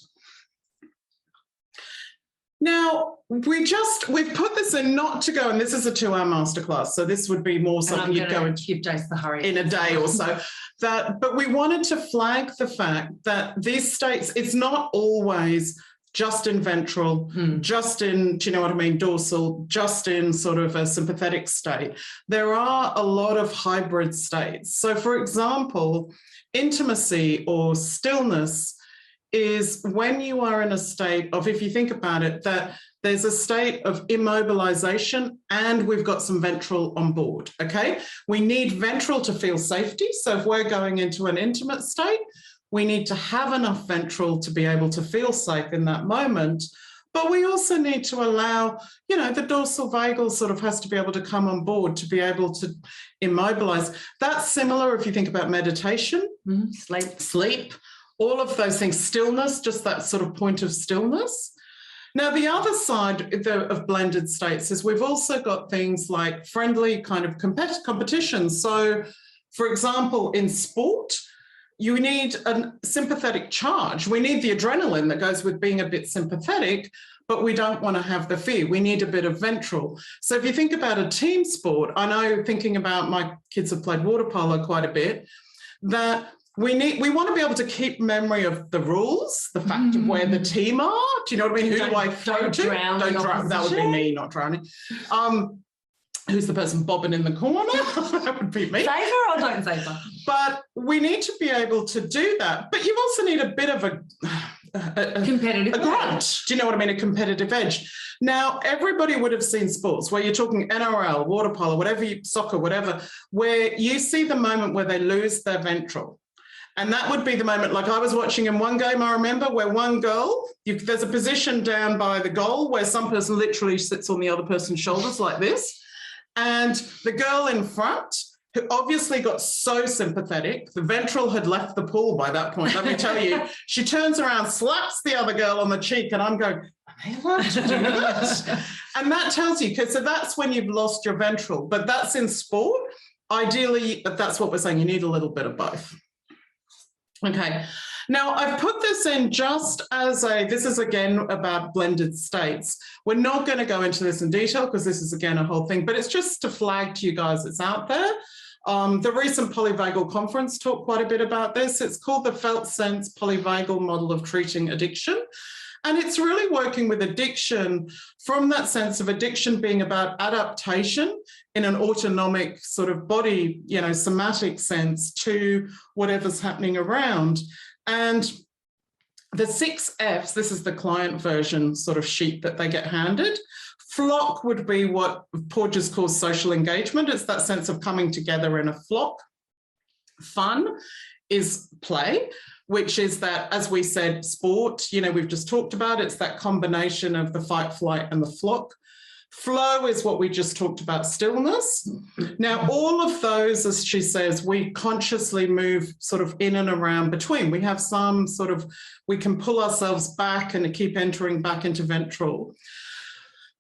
Now, we've put this in not to go, and this is a 2-hour masterclass, so this would be more something you'd go and give Jace the hurry in a day or so. But we wanted to flag the fact that these states, it's not always just in ventral, just in, do you know what I mean, dorsal, just in sort of a sympathetic state. There are a lot of hybrid states. So, for example, intimacy or stillness is when you are in a state of, if you think about it, that there's a state of immobilization and we've got some ventral on board, okay? We need ventral to feel safety. So if we're going into an intimate state, we need to have enough ventral to be able to feel safe in that moment. But we also need to allow, you know, the dorsal vagal sort of has to be able to come on board to be able to immobilize. That's similar if you think about meditation, sleep. All of those things, stillness, just that sort of point of stillness. Now, the other side of blended states is we've also got things like friendly kind of competition. So, for example, in sport, you need a sympathetic charge. We need the adrenaline that goes with being a bit sympathetic, but we don't want to have the fear. We need a bit of ventral. So if you think about a team sport, I know thinking about my kids have played water polo quite a bit, that we want to be able to keep memory of the rules, the fact of where the team are. Do you know what I mean? Who do I throw to? Don't drown. That would be me, not drowning. Who's the person bobbing in the corner? That would be me. Save her or don't save her? But we need to be able to do that. But you also need a bit of a competitive grunt. Do you know what I mean? A competitive edge. Now, everybody would have seen sports where you're talking NRL, water polo, whatever, soccer, whatever, where you see the moment where they lose their ventral. And that would be the moment, like I was watching in one game, I remember, where one girl, there's a position down by the goal where some person literally sits on the other person's shoulders like this. And the girl in front, who obviously got so sympathetic, the ventral had left the pool by that point, let me tell you. She turns around, slaps the other girl on the cheek, and I'm going, are they allowed to do that? And that tells you, because so that's when you've lost your ventral. But that's in sport. Ideally, that's what we're saying, you need a little bit of both. Okay, now I've put this in just as this is again about blended states. We're not going to go into this in detail because this is again a whole thing, but it's just to flag to you guys it's out there. The recent Polyvagal conference talked quite a bit about this. It's called the Felt Sense Polyvagal Model of Treating Addiction. And it's really working with addiction from that sense of addiction being about adaptation in an autonomic sort of body, you know, somatic sense to whatever's happening around. And the 6 Fs, this is the client version sort of sheet that they get handed. Flock would be what Porges calls social engagement. It's that sense of coming together in a flock. Fun is play, which is that, as we said, sport, you know, we've just talked about, it's that combination of the fight, flight, and the flock. Flow is what we just talked about, stillness. Now, all of those, as she says, we consciously move sort of in and around between. We have some sort of, we can pull ourselves back and keep entering back into ventral.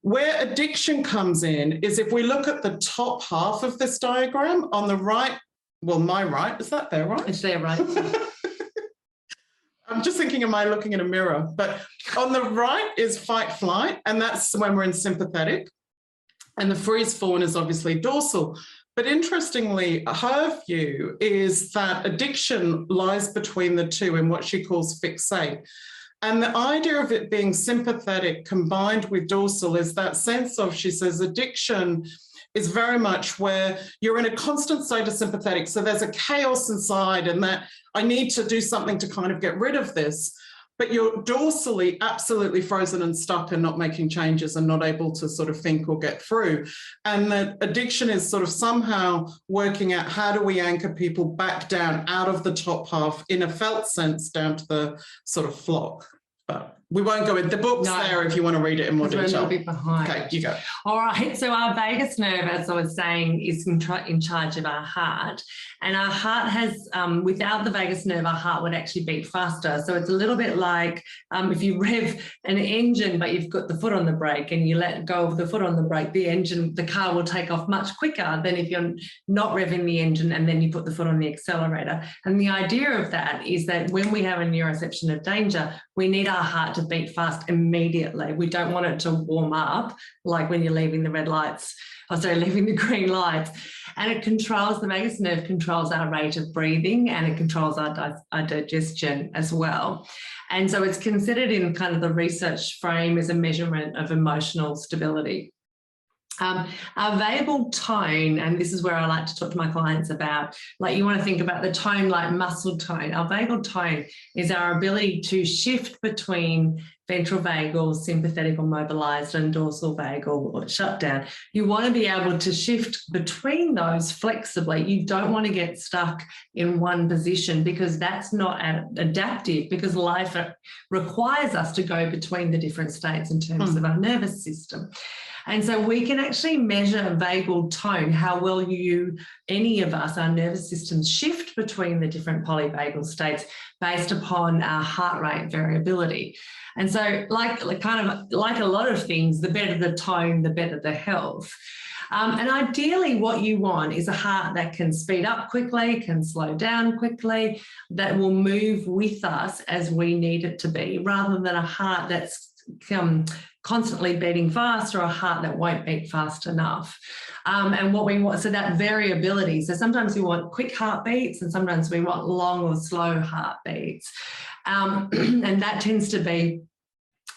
Where addiction comes in is if we look at the top half of this diagram on the right, well, my right, is that there, right? It's there, right? I'm just thinking, am I looking in a mirror? But on the right is fight flight, and that's when we're in sympathetic. And the freeze fawn is obviously dorsal. But interestingly, her view is that addiction lies between the two in what she calls fixate. And the idea of it being sympathetic combined with dorsal is that sense of, she says, addiction is very much where you're in a constant state of sympathetic. So there's a chaos inside and that I need to do something to kind of get rid of this. But you're dorsally absolutely frozen and stuck and not making changes and not able to sort of think or get through. And that addiction is sort of somehow working out how do we anchor people back down out of the top half in a felt sense down to the sort of flock. But we won't go in. The book's there if you want to read it in more detail. We're a little bit behind. Okay, you go. All right. So our vagus nerve, as I was saying, is in charge of our heart. And our heart has, without the vagus nerve, our heart would actually beat faster. So it's a little bit like if you rev an engine, but you've got the foot on the brake and you let go of the foot on the brake, the car will take off much quicker than if you're not revving the engine and then you put the foot on the accelerator. And the idea of that is that when we have a neuroception of danger, we need our heart to beat fast immediately. We don't want it to warm up like when you're leaving the leaving the green lights. And it controls, the vagus nerve controls our rate of breathing, and it controls our digestion as well. And so it's considered in kind of the research frame as a measurement of emotional stability. Our vagal tone, and this is where I like to talk to my clients about, like you want to think about the tone like muscle tone. Our vagal tone is our ability to shift between ventral vagal, sympathetic or mobilized, and dorsal vagal or shut down. You want to be able to shift between those flexibly. You don't want to get stuck in one position, because that's not adaptive, because life requires us to go between the different states in terms of our nervous system. And so we can actually measure vagal tone, how well any of us, our nervous systems, shift between the different polyvagal states based upon our heart rate variability. And so like a lot of things, the better the tone, the better the health. And ideally what you want is a heart that can speed up quickly, can slow down quickly, that will move with us as we need it to be, rather than a heart that's constantly beating fast, or a heart that won't beat fast enough. And what we want, so that variability. So sometimes we want quick heartbeats and sometimes we want long or slow heartbeats. And that tends to be,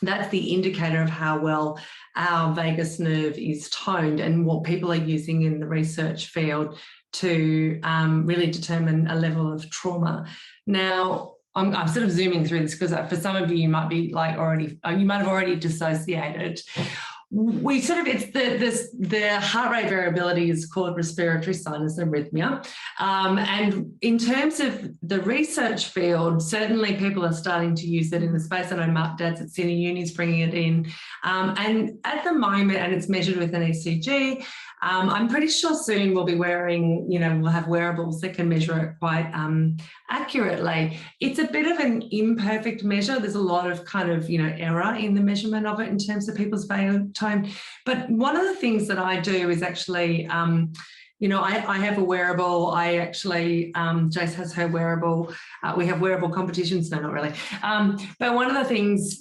that's the indicator of how well our vagus nerve is toned, and what people are using in the research field to really determine a level of trauma. Now, I'm sort of zooming through this because for some of you, you might be like you might have already dissociated. The heart rate variability is called respiratory sinus arrhythmia. And in terms of the research field, certainly people are starting to use it in the space. I know Mark Dad's at Sydney Uni's bringing it in. And at the moment, and it's measured with an ECG, I'm pretty sure soon we'll be wearing, we'll have wearables that can measure it quite accurately. It's a bit of an imperfect measure. There's a lot of kind of, error in the measurement of it in terms of people's vagal tone. But one of the things that I do is actually, I have a wearable. I actually, Jace has her wearable. We have wearable competitions. No, not really. But one of the things,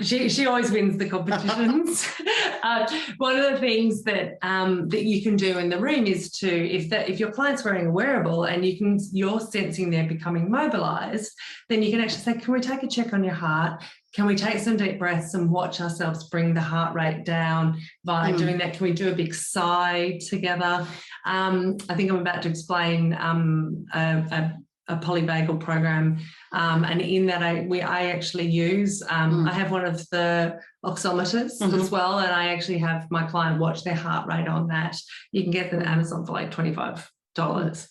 she always wins the competitions. One of the things that you can do in the room is to, if your client's wearing a wearable and you're sensing they're becoming mobilized, then you can actually say, can we take a check on your heart? Can we take some deep breaths and watch ourselves bring the heart rate down by doing that? Can we do a big sigh together? I think I'm about to explain a polyvagal program, and in that I actually use, I have one of the oximeters as well, and I actually have my client watch their heart rate on that. You can get them on Amazon for like $25.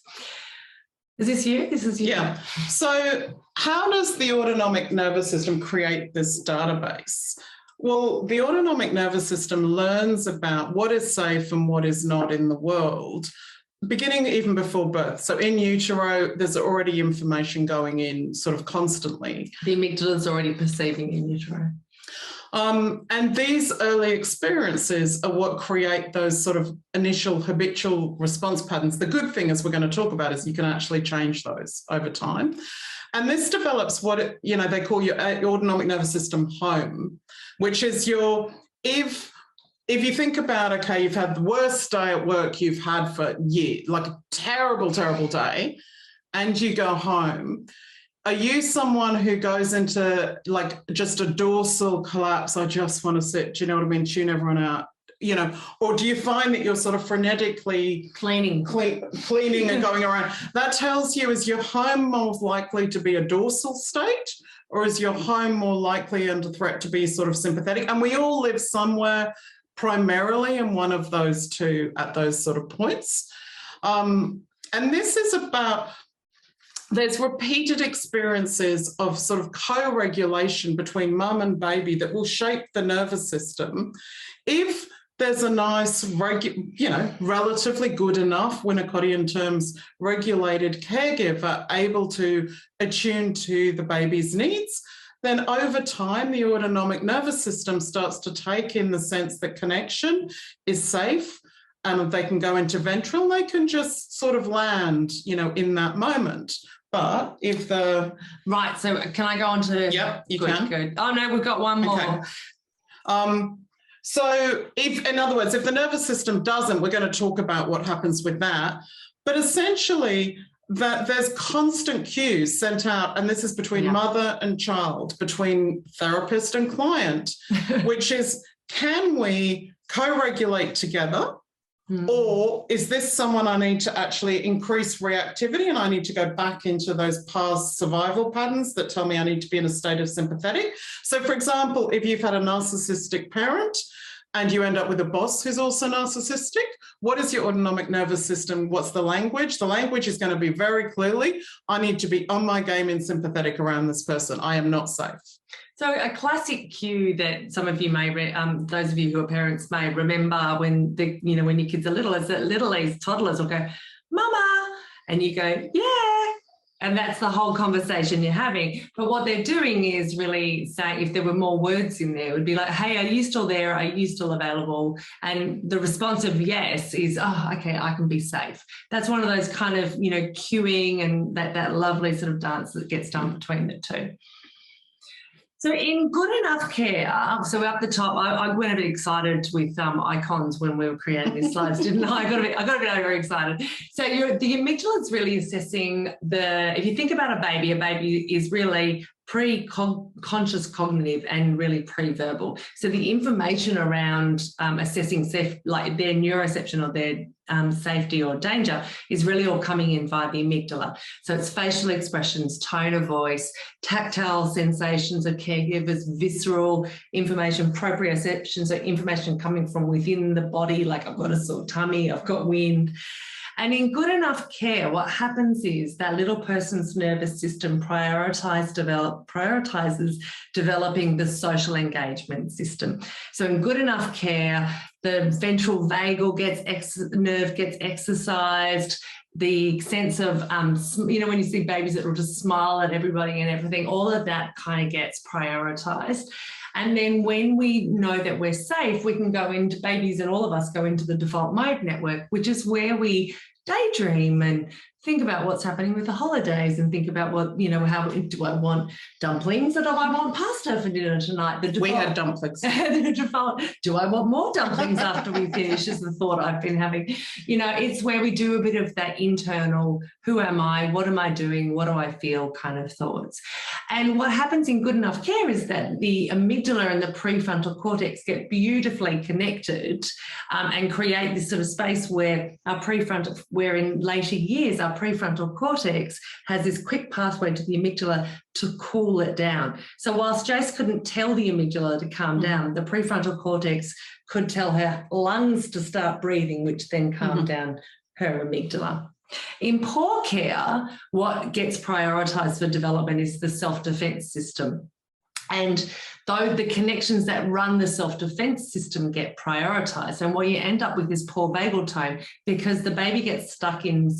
Is this you? This is you. Yeah. So how does the autonomic nervous system create this database? Well, the autonomic nervous system learns about what is safe and what is not in the world, beginning even before birth. So in utero, there's already information going in sort of constantly. The amygdala is already perceiving in utero. And these early experiences are what create those sort of initial habitual response patterns. The good thing, as we're going to talk about, is you can actually change those over time. And this develops what they call your autonomic nervous system home, which is if you think about, okay, you've had the worst day at work you've had for years, like a terrible, terrible day, and you go home. Are you someone who goes into like just a dorsal collapse? I just want to sit, do you know what I mean? Tune everyone out, or do you find that you're sort of frenetically cleaning and going around? That tells you, is your home more likely to be a dorsal state, or is your home more likely under threat to be sort of sympathetic? And we all live somewhere primarily in one of those two at those sort of points. And this is about, there's repeated experiences of sort of co-regulation between mum and baby that will shape the nervous system. If there's a nice, relatively good enough, Winnicottian terms, regulated caregiver able to attune to the baby's needs, then over time, the autonomic nervous system starts to take in the sense that connection is safe, and they can go into ventral, they can just sort of land, in that moment. But if the... Right, so can I go on to... Yep, you can. Good. Oh, no, we've got one more. Okay. So in other words, if the nervous system doesn't, we're going to talk about what happens with that. But essentially, that there's constant cues sent out, and this is between mother and child, between therapist and client, which is, can we co-regulate together? Or is this someone I need to actually increase reactivity and I need to go back into those past survival patterns that tell me I need to be in a state of sympathetic? So, for example, if you've had a narcissistic parent and you end up with a boss who's also narcissistic, what is your autonomic nervous system? What's the language? The language is going to be very clearly, I need to be on my game and sympathetic around this person. I am not safe. So a classic cue that some of you may, those of you who are parents may remember when when your kids are little, is that these toddlers will go, "Mama," and you go, "Yeah," and that's the whole conversation you're having. But what they're doing is really saying, if there were more words in there, it would be like, "Hey, are you still there? Are you still available?" And the response of yes is, "Oh, okay, I can be safe." That's one of those kind of cueing and that lovely sort of dance that gets done between the two. So in good enough care, so up the top, I went a bit excited with icons when we were creating these slides, didn't I? I got a bit very excited. So the amygdala is really assessing if you think about a baby is really pre-conscious cognitive and really pre-verbal. So the information around assessing like their neuroception or their safety or danger is really all coming in via the amygdala. So it's facial expressions, tone of voice, tactile sensations of caregivers, visceral information, proprioception, so information coming from within the body, like I've got a sore tummy, I've got wind. And in good enough care, what happens is that little person's nervous system prioritizes developing the social engagement system. So in good enough care, the ventral vagal nerve gets exercised. The sense of, when you see babies that will just smile at everybody and everything, all of that kind of gets prioritized. And then when we know that we're safe, we can go into, babies and all of us go into the default mode network, which is where we daydream and think about what's happening with the holidays and think about what, how do I want dumplings or do I want pasta for dinner tonight? We had dumplings. The default, do I want more dumplings after we finish is the thought I've been having. It's where we do a bit of that internal, who am I? What am I doing? What do I feel kind of thoughts. And what happens in good enough care is that the amygdala and the prefrontal cortex get beautifully connected and create this sort of space where where in later years, our prefrontal cortex has this quick pathway to the amygdala to cool it down. So whilst Jace couldn't tell the amygdala to calm down, the prefrontal cortex could tell her lungs to start breathing, which then calmed down her amygdala. In poor care, what gets prioritised for development is the self-defence system. And though the connections that run the self-defense system get prioritised, and what you end up with is poor vagal tone because the baby gets stuck in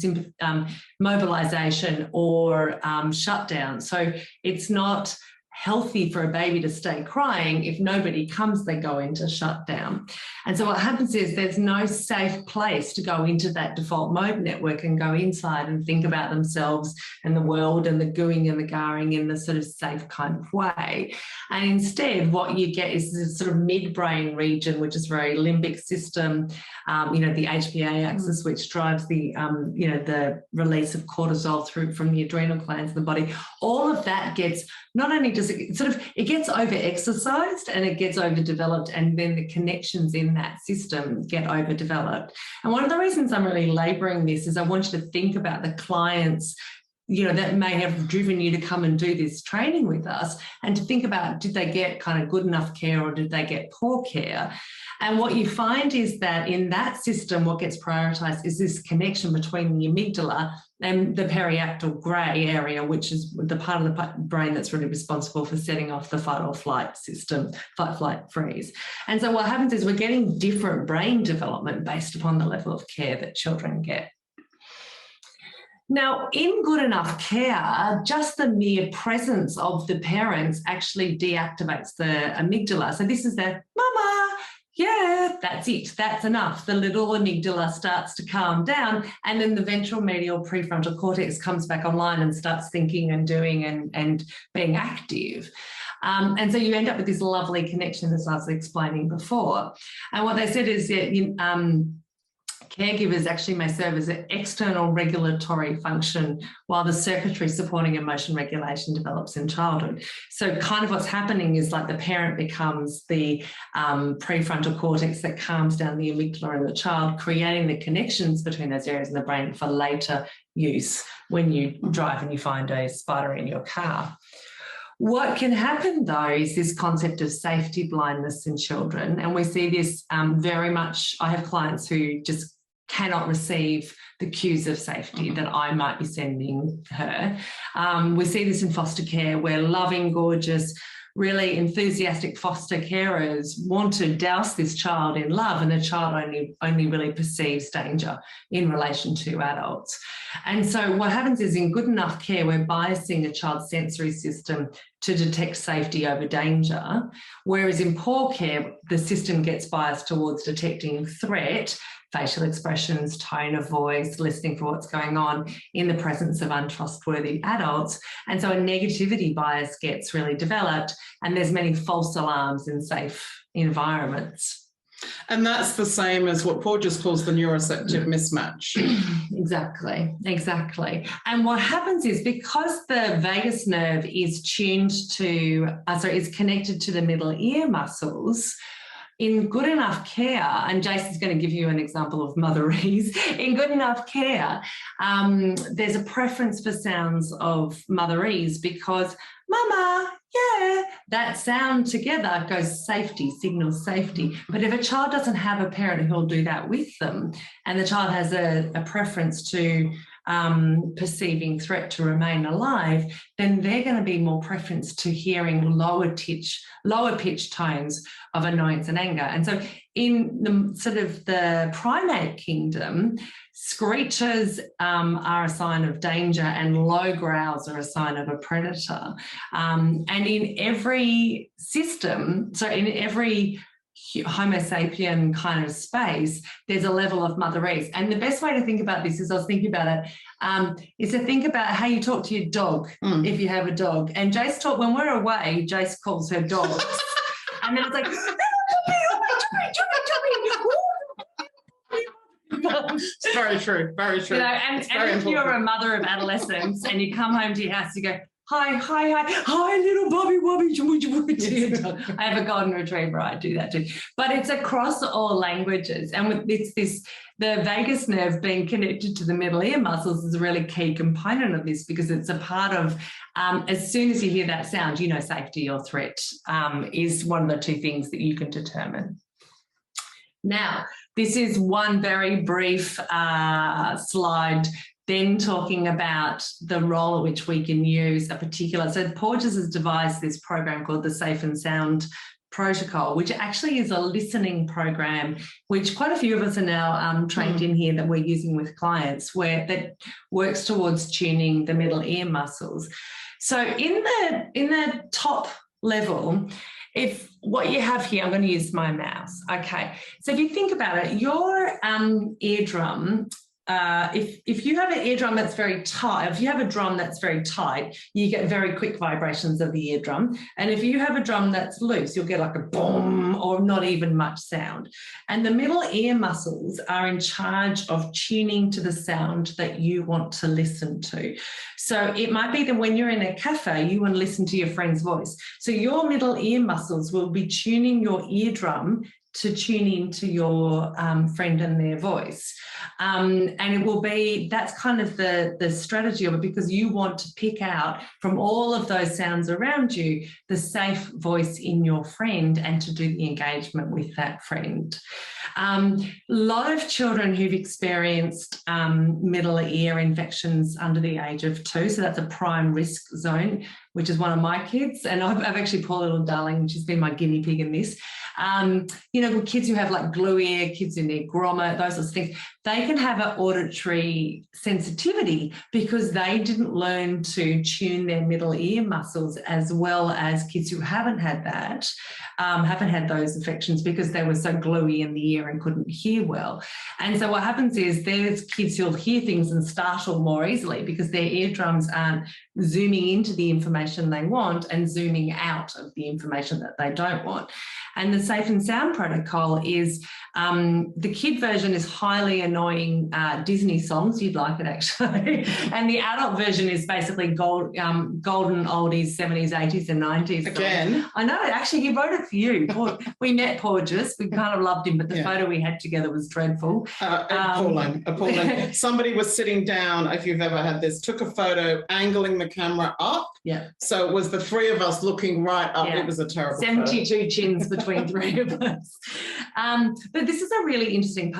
mobilisation or shutdown. So it's not healthy for a baby to stay crying. If nobody comes, they go into shutdown. And so what happens is there's no safe place to go into that default mode network and go inside and think about themselves and the world and the gooing and the garring in the sort of safe kind of way. And instead, what you get is this sort of midbrain region, which is very limbic system, the HPA axis, which drives the, the release of cortisol from the adrenal glands in the body. All of that gets, not only does it gets over-exercised and it gets overdeveloped, and then the connections in that system get overdeveloped. And one of the reasons I'm really labouring this is I want you to think about the clients that may have driven you to come and do this training with us, and to think about, did they get kind of good enough care or did they get poor care? And what you find is that in that system, what gets prioritised is this connection between the amygdala and the periapital grey area, which is the part of the brain that's really responsible for setting off the fight or flight system, fight, flight, freeze. And so what happens is we're getting different brain development based upon the level of care that children get. Now, in good enough care, just the mere presence of the parents actually deactivates the amygdala. So this is the mama, yeah, that's it, that's enough. The little amygdala starts to calm down, and then the ventral medial prefrontal cortex comes back online and starts thinking and doing and being active. And so you end up with this lovely connection, as I was explaining before. And what they said is that caregivers actually may serve as an external regulatory function while the circuitry supporting emotion regulation develops in childhood. So kind of what's happening is like the parent becomes the prefrontal cortex that calms down the amygdala in the child, creating the connections between those areas in the brain for later use when you drive and you find a spider in your car. What can happen, though, is this concept of safety blindness in children. And we see this very much. I have clients who just cannot receive the cues of safety that I might be sending her. We see this in foster care where loving, gorgeous, really enthusiastic foster carers want to douse this child in love, and the child only really perceives danger in relation to adults. And so what happens is in good enough care, we're biasing a child's sensory system to detect safety over danger, whereas in poor care, the system gets biased towards detecting threat, facial expressions, tone of voice, listening for what's going on in the presence of untrustworthy adults. And so a negativity bias gets really developed, and there's many false alarms in safe environments. And that's the same as what Paul just calls the neuroceptive mismatch. Exactly. And what happens is because the vagus nerve is tuned to, is connected to the middle ear muscles, in good enough care, and Jason's going to give you an example of motherese, in good enough care, there's a preference for sounds of motherese because mama, yeah, that sound together goes safety, signals safety. But if a child doesn't have a parent who'll do that with them, and the child has a preference to perceiving threat to remain alive, then they're going to be more preference to hearing lower pitch tones of annoyance and anger. And so in the sort of the primate kingdom, screeches are a sign of danger and low growls are a sign of a predator. And in every system, so in every Homo sapien kind of space, there's a level of motherese. And the best way to think about this is, I was thinking about it, is to think about how you talk to your dog if you have a dog. And Jace when we're away, Jace calls her dogs. And then it's like, it's very true, very true. You know, and if you're a mother of adolescents and you come home to your house, you go, hi, little Bobby Wobby. I have a golden retriever, I do that too. But it's across all languages. And it's this, the vagus nerve being connected to the middle ear muscles is a really key component of this, because it's a part of, as soon as you hear that sound, you know safety or threat is one of the two things that you can determine. Now, this is one very brief slide then talking about the role at which we can use a particular, so Porges has devised this program called the Safe and Sound Protocol, which actually is a listening program, which quite a few of us are now trained in here that we're using with clients, where that works towards tuning the middle ear muscles. So in the top level, if what you have here, I'm going to use my mouse. Okay, so if you think about it, your eardrum, if you have an eardrum that's very tight, if you have a drum that's very tight, you get very quick vibrations of the eardrum. And if you have a drum that's loose, you'll get like a boom or not even much sound. And the middle ear muscles are in charge of tuning to the sound that you want to listen to. So it might be that when you're in a cafe, you want to listen to your friend's voice. So your middle ear muscles will be tuning your eardrum to tune into your friend and their voice. And it will be, that's kind of the strategy of it, because you want to pick out from all of those sounds around you, the safe voice in your friend, and to do the engagement with that friend. A lot of children who've experienced middle ear infections under the age of 2, so that's a prime risk zone, which is one of my kids. And I've actually, poor little darling, she's been my guinea pig in this. You know, kids who have like glue ear, kids in their grommet, those sorts of things, they can have an auditory sensitivity because they didn't learn to tune their middle ear muscles as well as kids who haven't had that, haven't had those infections because they were so gluey in the ear and couldn't hear well. And so what happens is there's kids who'll hear things and startle more easily because their eardrums aren't zooming into the information they want and zooming out of the information that they don't want. And the Safe and Sound protocol is the kid version is highly annoying Disney songs. You'd like it, actually. And the adult version is basically golden oldies, 70s, 80s and 90s. Again. Songs. I know. Actually, he wrote it for you. We met Porges. We kind of loved him, but the photo we had together was dreadful. Appalling. Somebody was sitting down, if you've ever had this, took a photo, angling the camera up. Yeah. So it was the 3 of us looking right up. Yeah. It was a terrible 72 photo. Chins between 3 of us. But this is a really interesting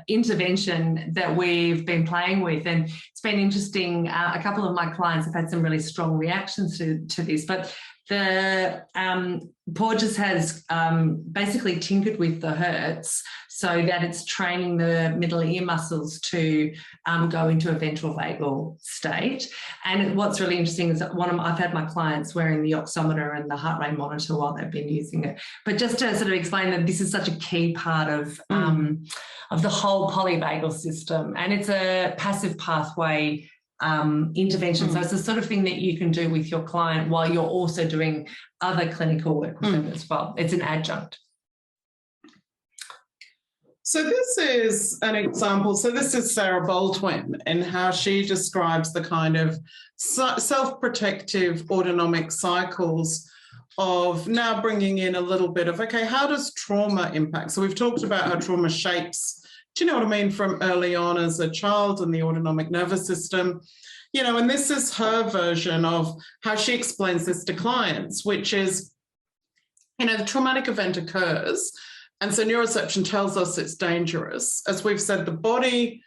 intervention that we've been playing with, and it's been interesting. A couple of my clients have had some really strong reactions to this, but the Porges has basically tinkered with the Hertz so that it's training the middle ear muscles to go into a ventral vagal state. And what's really interesting is that I've had my clients wearing the oximeter and the heart rate monitor while they've been using it. But just to sort of explain that this is such a key part of the whole polyvagal system, and it's a passive pathway intervention. So it's the sort of thing that you can do with your client while you're also doing other clinical work with them as well. It's an adjunct. So this is an example. So this is Sarah Baldwin and how she describes the kind of self-protective autonomic cycles of now bringing in a little bit of, okay, how does trauma impact? So we've talked about how trauma shapes, do you know what I mean, from early on as a child and the autonomic nervous system, you know, and this is her version of how she explains this to clients, which is, you know, the traumatic event occurs. And so neuroception tells us it's dangerous. As we've said, the body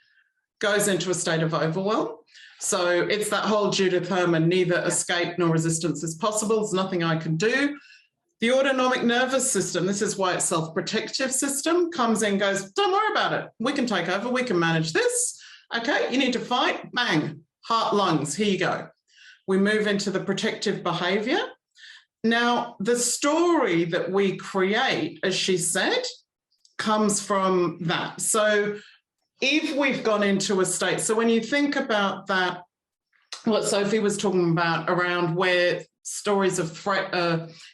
goes into a state of overwhelm. So it's that whole Judith Herman, neither escape nor resistance is possible. There's nothing I can do. The autonomic nervous system, this is why it's self-protective system, comes in, goes, don't worry about it. We can take over. We can manage this. Okay, you need to fight. Bang, heart, lungs, here you go. We move into the protective behavior. Now, the story that we create, as she said, comes from that. So if we've gone into a state, so when you think about that, what Sophie was talking about around where stories of threat,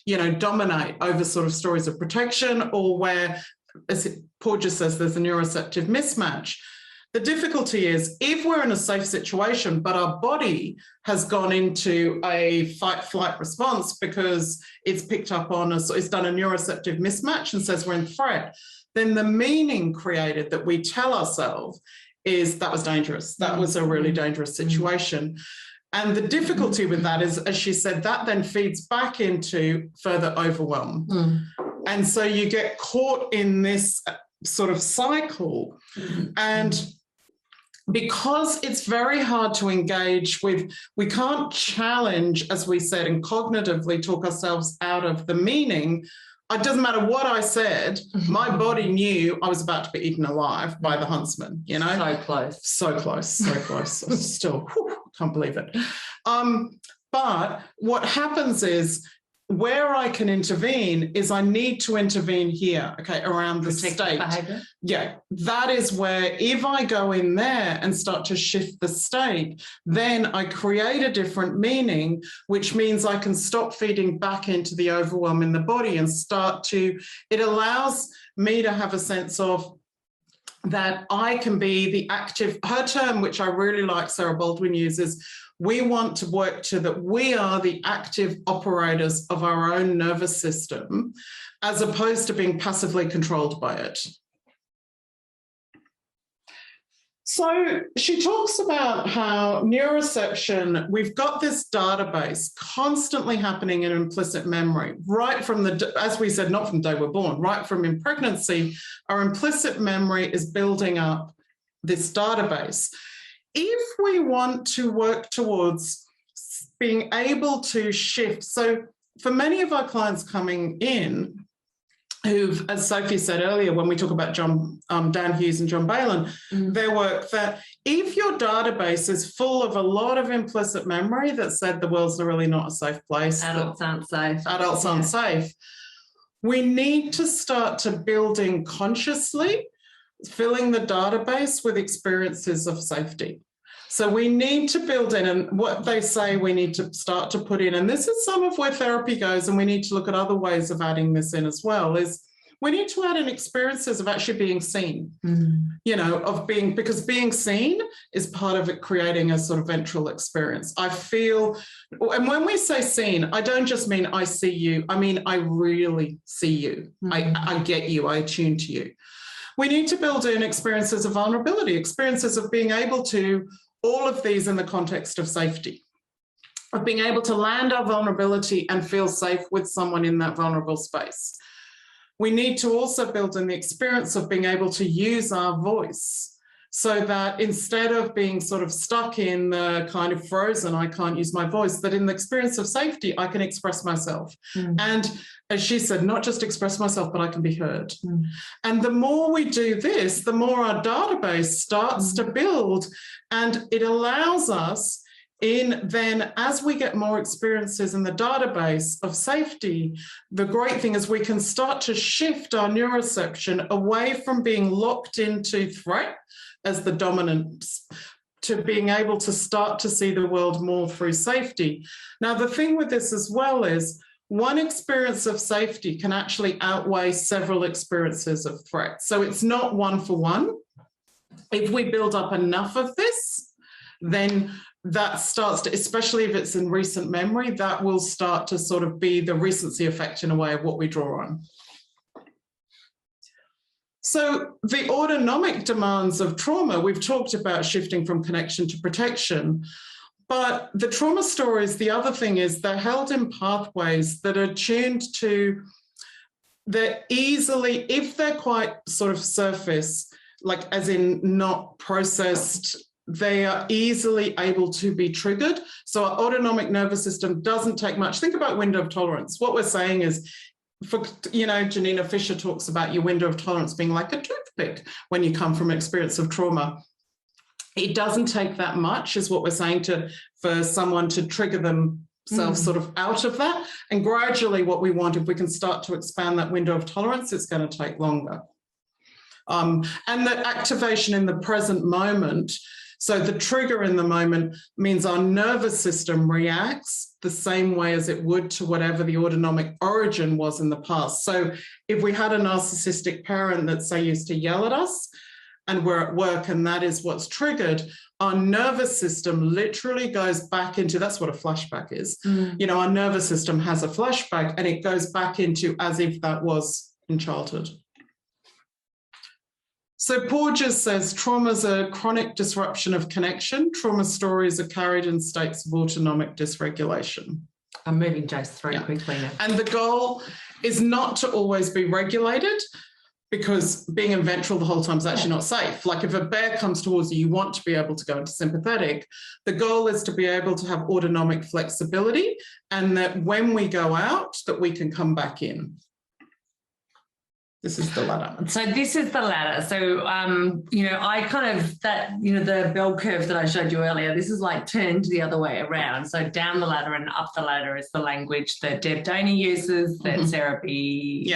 you know, dominate over sort of stories of protection, or where, as Porges says, there's a neuroceptive mismatch. The difficulty is if we're in a safe situation, but our body has gone into a fight-flight response because it's picked up on us, it's done a neuroceptive mismatch and says we're in threat, then the meaning created that we tell ourselves is that was dangerous. That was a really dangerous situation. And the difficulty with that is, as she said, that then feeds back into further overwhelm. And so you get caught in this sort of cycle. And because it's very hard to engage with, we can't challenge, as we said, and cognitively talk ourselves out of the meaning. It doesn't matter what I said, my body knew I was about to be eaten alive by the huntsman, you know? So close. So close, so close. I still can't believe it. But what happens is, where I can intervene is I need to intervene here, okay, around the state. Behavior. Yeah, that is where if I go in there and start to shift the state, then I create a different meaning, which means I can stop feeding back into the overwhelm in the body and start to, it allows me to have a sense of that I can be the active, her term, which I really like, Sarah Baldwin uses, we want to work to that we are the active operators of our own nervous system, as opposed to being passively controlled by it. So she talks about how neuroception, we've got this database constantly happening in implicit memory, right from as we said, not from the day we're born, right from in pregnancy, our implicit memory is building up this database. If we want to work towards being able to shift, so for many of our clients coming in, who've, as Sophie said earlier, when we talk about Dan Hughes and John Balin, their work, that if your database is full of a lot of implicit memory that said the world's really not a safe place, adults aren't safe, aren't safe, we need to start to build in consciously, filling the database with experiences of safety. So we need to build in, and what they say we need to start to put in, and this is some of where therapy goes, and we need to look at other ways of adding this in as well, is we need to add in experiences of actually being seen, you know, of being, because being seen is part of it creating a sort of ventral experience. I feel, and when we say seen, I don't just mean I see you, I mean I really see you, I get you, I attune to you. We need to build in experiences of vulnerability, experiences of being able to, all of these in the context of safety, of being able to land our vulnerability and feel safe with someone in that vulnerable space. We need to also build in the experience of being able to use our voice, so that instead of being sort of stuck in the kind of frozen, I can't use my voice, that in the experience of safety, I can express myself. And as she said, not just express myself, but I can be heard. And the more we do this, the more our database starts to build, and it allows us in then, as we get more experiences in the database of safety, the great thing is we can start to shift our neuroception away from being locked into threat as the dominant, to being able to start to see the world more through safety. Now, the thing with this as well is one experience of safety can actually outweigh several experiences of threat. So it's not one for one. If we build up enough of this, then that starts to, especially if it's in recent memory, that will start to sort of be the recency effect in a way of what we draw on. So the autonomic demands of trauma, we've talked about shifting from connection to protection, but the trauma stories, the other thing is they're held in pathways that are tuned to, they're easily, if they're quite sort of surface, like as in not processed, they are easily able to be triggered. So our autonomic nervous system doesn't take much. Think about window of tolerance. What we're saying is, for, you know, Janina Fisher talks about your window of tolerance being like a toothpick when you come from an experience of trauma. It doesn't take that much, is what we're saying, for someone to trigger themselves sort of out of that. And gradually what we want, if we can start to expand that window of tolerance, it's going to take longer. And the activation in the present moment, so the trigger in the moment means our nervous system reacts the same way as it would to whatever the autonomic origin was in the past. So if we had a narcissistic parent that, say, used to yell at us and we're at work and that is what's triggered, our nervous system literally goes back into, that's what a flashback is. You know, our nervous system has a flashback and it goes back into as if that was in childhood. So Porges says trauma is a chronic disruption of connection. Trauma stories are carried in states of autonomic dysregulation. I'm moving Jace through quickly now. And the goal is not to always be regulated, because being in ventral the whole time is actually not safe. Like if a bear comes towards you, you want to be able to go into sympathetic. The goal is to be able to have autonomic flexibility, and that when we go out, that we can come back in. This is the ladder. So this is the ladder. So, you know, I kind of, that, you know, the bell curve that I showed you earlier, this is like turned the other way around. So down the ladder and up the ladder is the language that Deb Daney uses, that Sarah B,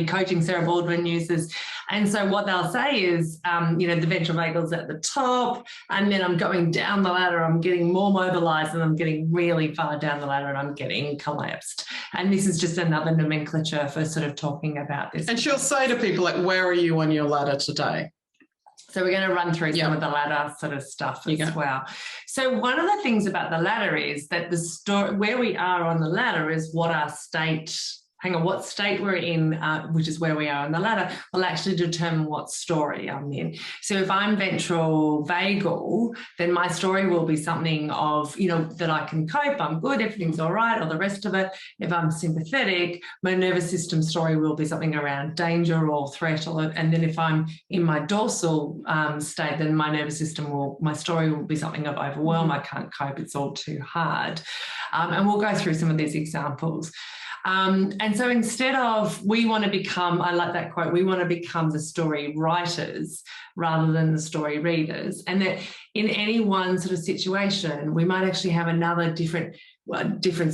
coaching Sarah Baldwin uses. And so what they'll say is, you know, the ventral vagal's at the top, and then I'm going down the ladder, I'm getting more mobilized, and I'm getting really far down the ladder and I'm getting collapsed. And this is just another nomenclature for sort of talking about this. And she'll say to people, like, where are you on your ladder today? So we're going to run through some of the ladder sort of stuff as well. So one of the things about the ladder is that the story, where we are on the ladder, is what our state hang on, what state we're in, which is where we are on the ladder, will actually determine what story I'm in. So if I'm ventral vagal, then my story will be something of, you know, that I can cope, I'm good, everything's all right, or the rest of it. If I'm sympathetic, my nervous system story will be something around danger or threat. And then if I'm in my dorsal state, then my nervous system my story will be something of overwhelm. I can't cope, it's all too hard. And we'll go through some of these examples. And so instead of, we want to become, I like that quote, we want to become the story writers rather than the story readers. And that in any one sort of situation, we might actually have another different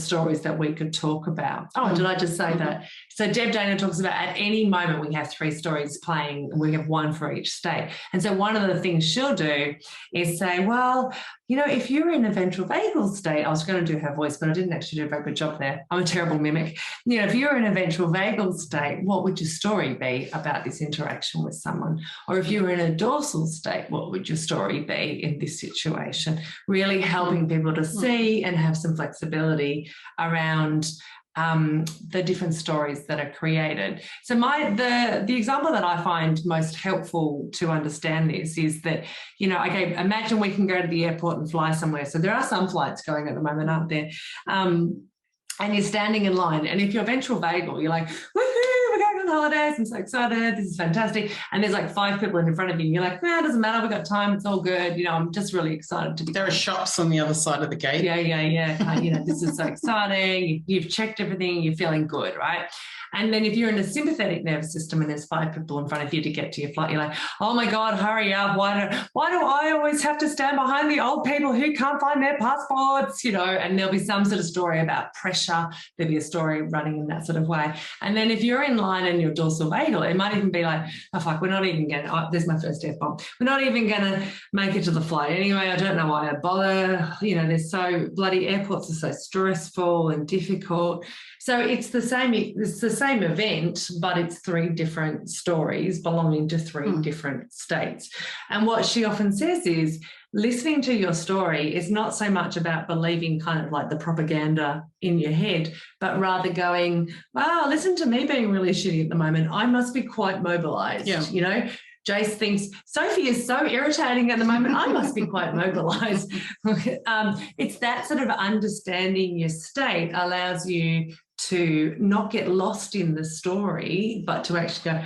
stories that we could talk about. Oh, did I just say that? So Deb Dana talks about at any moment we have 3 stories playing, and we have 1 for each state. And so one of the things she'll do is say, well, you know, if you're in a ventral vagal state, I was going to do her voice, but I didn't actually do a very good job there. I'm a terrible mimic. You know, if you're in a ventral vagal state, what would your story be about this interaction with someone? Or if you were in a dorsal state, what would your story be in this situation? Really helping people to see and have some flexibility around the different stories that are created. So the example that I find most helpful to understand this is that, you know, okay, imagine we can go to the airport and fly somewhere. So there are some flights going at the moment, aren't there? And you're standing in line, and if you're ventral vagal, you're like, woohoo, we're going on holidays, I'm so excited, this is fantastic. And there's like 5 people in front of you, and you're like, it doesn't matter, we've got time, it's all good, you know, I'm just really excited to be. There are shops on the other side of the gate. Yeah. You know, this is so exciting, you've checked everything, you're feeling good, right? And then if you're in a sympathetic nervous system and there's 5 people in front of you to get to your flight, you're like, oh my God, hurry up. Why do I always have to stand behind the old people who can't find their passports? You know, and there'll be some sort of story about pressure. There'll be a story running in that sort of way. And then if you're in line and you're dorsal vagal, it might even be like, oh fuck, we're not even going to, there's my first F-bomb. We're not even going to make it to the flight anyway. I don't know why I bother. You know, there's so bloody, airports are so stressful and difficult. So it's the same event, but it's 3 different stories belonging to 3 different states. And what she often says is listening to your story is not so much about believing kind of like the propaganda in your head, but rather going, wow, listen to me being really shitty at the moment. I must be quite mobilized, you know. Jace thinks Sophie is so irritating at the moment. I must be quite mobilized. It's that sort of understanding your state allows you to not get lost in the story, but to actually go,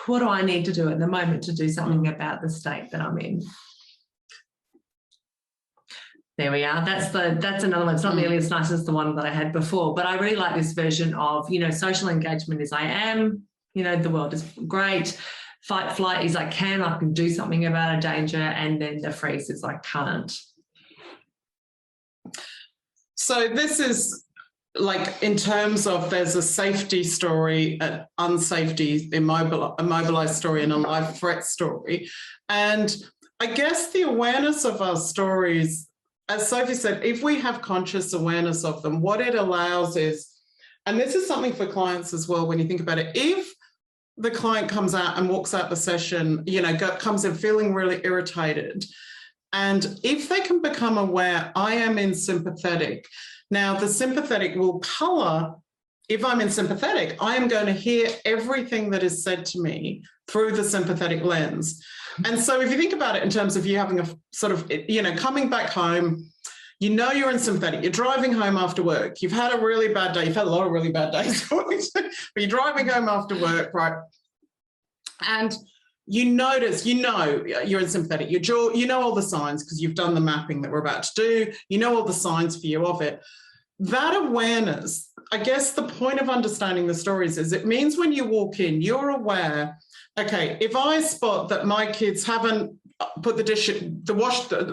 what do I need to do at the moment to do something about the state that I'm in? There we are. That's another one. It's not nearly as nice as the one that I had before, but I really like this version of, you know, social engagement is I am, you know, the world is great. Fight, flight is I can do something about a danger, and then the freeze is I can't. So this is like in terms of there's a safety story, an unsafety, immobilized story, and a life threat story. And I guess the awareness of our stories, as Sophie said, if we have conscious awareness of them, what it allows is, and this is something for clients as well when you think about it, if the client comes out and walks out the session, you know, comes in feeling really irritated, and if they can become aware, I am in sympathetic. Now, the sympathetic will colour, if I'm in sympathetic, I am going to hear everything that is said to me through the sympathetic lens. And so if you think about it in terms of you having a sort of, you know, coming back home, you know you're in sympathetic, you're driving home after work, you've had a really bad day, you've had a lot of really bad days, but you're driving home after work, right? And you notice, you know, you're in sympathetic, you know all the signs because you've done the mapping that we're about to do, you know all the signs for you of it. That awareness, I guess the point of understanding the stories is it means when you walk in, you're aware, okay, if I spot that my kids haven't put the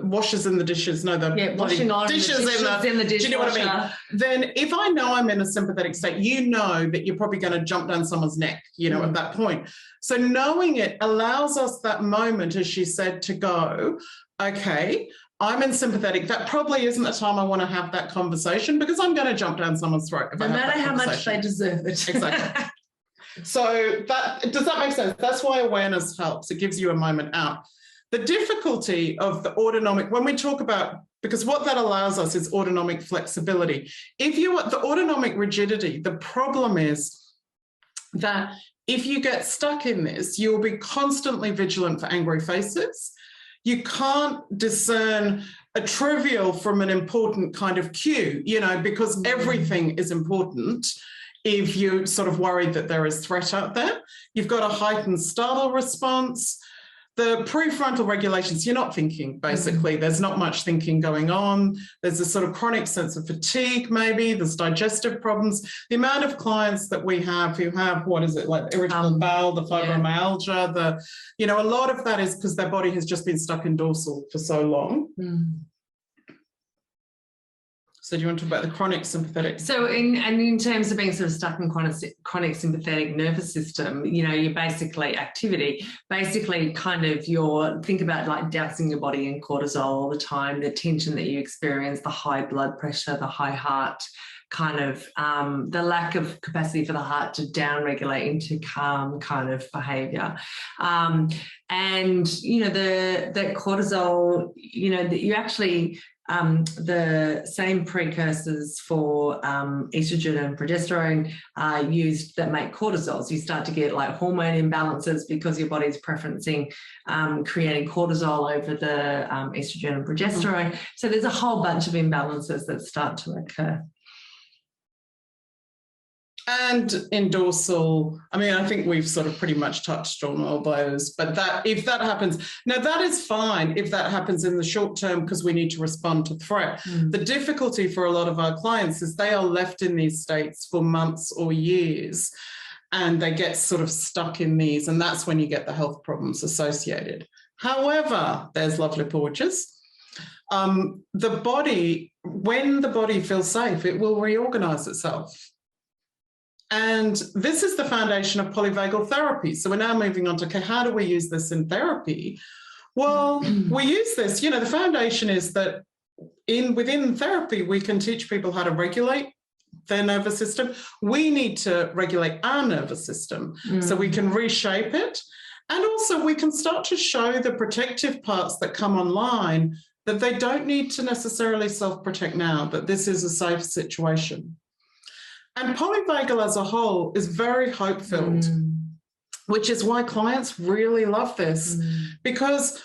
washers in the dishes, washing on dishes in the dishwasher. Do you know what I mean? Then if I know I'm in a sympathetic state, you know that you're probably going to jump down someone's neck, you know, at that point. So knowing it allows us that moment, as she said, to go, okay, I'm in sympathetic. That probably isn't the time I want to have that conversation because I'm going to jump down someone's throat. No matter how much they deserve it. Exactly. So does that make sense? That's why awareness helps. It gives you a moment out. The difficulty of the autonomic, when we talk about, because what that allows us is autonomic flexibility. If you want the autonomic rigidity, the problem is that if you get stuck in this, you'll be constantly vigilant for angry faces. You can't discern a trivial from an important kind of cue, you know, because everything is important. If you're sort of worried that there is threat out there, you've got a heightened startle response. The prefrontal regulations, you're not thinking, basically. There's not much thinking going on. There's a sort of chronic sense of fatigue, maybe. There's digestive problems. The amount of clients that we have who have, what is it, like irritable bowel, the fibromyalgia, you know, a lot of that is because their body has just been stuck in dorsal for so long. So do you want to talk about the chronic sympathetic? So in terms of being sort of stuck in chronic sympathetic nervous system, you know, you're basically kind of think about like dousing your body in cortisol all the time, the tension that you experience, the high blood pressure, the high heart, kind of the lack of capacity for the heart to downregulate into calm kind of behavior. And, you know, that cortisol, you know, that you actually, the same precursors for estrogen and progesterone are used that make cortisol. So you start to get like hormone imbalances because your body's preferencing creating cortisol over the estrogen and progesterone. So there's a whole bunch of imbalances that start to occur. And in dorsal, I mean, I think we've sort of pretty much touched on all those, but if that happens, now that is fine if that happens in the short term because we need to respond to threat. The difficulty for a lot of our clients is they are left in these states for months or years and they get sort of stuck in these, and that's when you get the health problems associated. However, there's lovely porches. The body, when the body feels safe, it will reorganize itself. And this is the foundation of polyvagal therapy. So we're now moving on to, okay, how do we use this in therapy? Well, we use this, you know, the foundation is that within therapy, we can teach people how to regulate their nervous system. We need to regulate our nervous system so we can reshape it. And also we can start to show the protective parts that come online that they don't need to necessarily self-protect now, that this is a safe situation. And polyvagal as a whole is very hope-filled, which is why clients really love this, because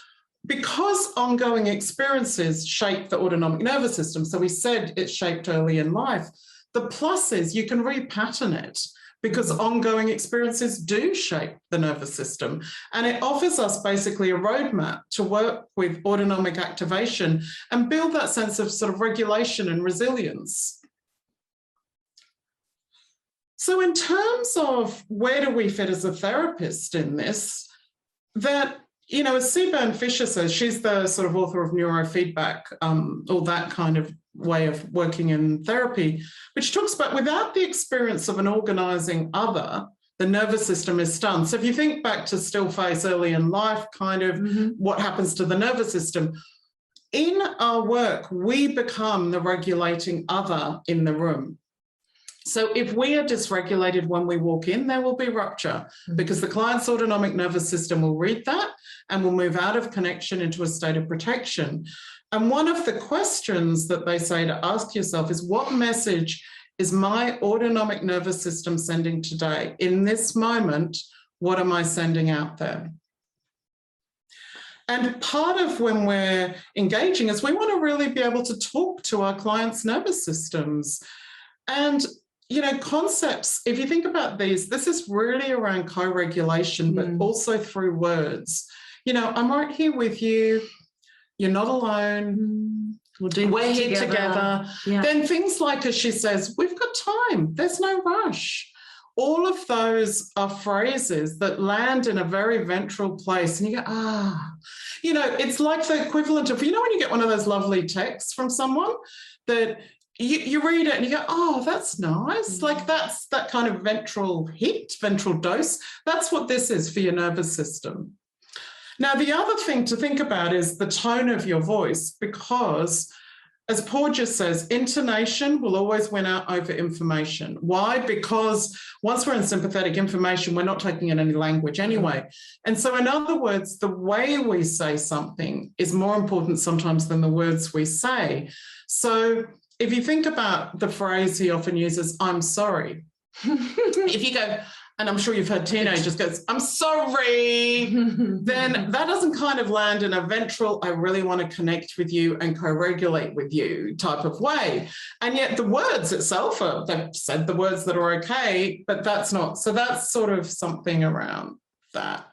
ongoing experiences shape the autonomic nervous system. So we said it's shaped early in life. The plus is you can repattern it because ongoing experiences do shape the nervous system. And it offers us basically a roadmap to work with autonomic activation and build that sense of sort of regulation and resilience. So in terms of where do we fit as a therapist in this, that, you know, as Seaburn Fisher says, she's the sort of author of neurofeedback, or that kind of way of working in therapy, which talks about without the experience of an organizing other, the nervous system is stunned. So if you think back to still face early in life, kind of what happens to the nervous system, in our work, we become the regulating other in the room. So if we are dysregulated when we walk in, there will be rupture because the client's autonomic nervous system will read that and will move out of connection into a state of protection. And one of the questions that they say to ask yourself is, what message is my autonomic nervous system sending today? In this moment, what am I sending out there? And part of when we're engaging is we want to really be able to talk to our clients' nervous systems. And you know, concepts, if you think about these, this is really around co-regulation, but also through words. You know, I'm right here with you. You're not alone. We're here together. Yeah. Then things like, as she says, we've got time. There's no rush. All of those are phrases that land in a very ventral place. And you go, you know, it's like the equivalent of, you know, when you get one of those lovely texts from someone that you read it and you go, oh, that's nice. Like that's that kind of ventral hit, ventral dose. That's what this is for your nervous system. Now, the other thing to think about is the tone of your voice, because as Paul just says, intonation will always win out over information. Why? Because once we're in sympathetic information, we're not taking in any language anyway. And so in other words, the way we say something is more important sometimes than the words we say. So if you think about the phrase he often uses, I'm sorry. If you go, and I'm sure you've heard teenagers go, I'm sorry, then that doesn't kind of land in a ventral, I really want to connect with you and co-regulate with you type of way. And yet the words itself are, they've said the words that are okay, but that's not. So that's sort of something around that.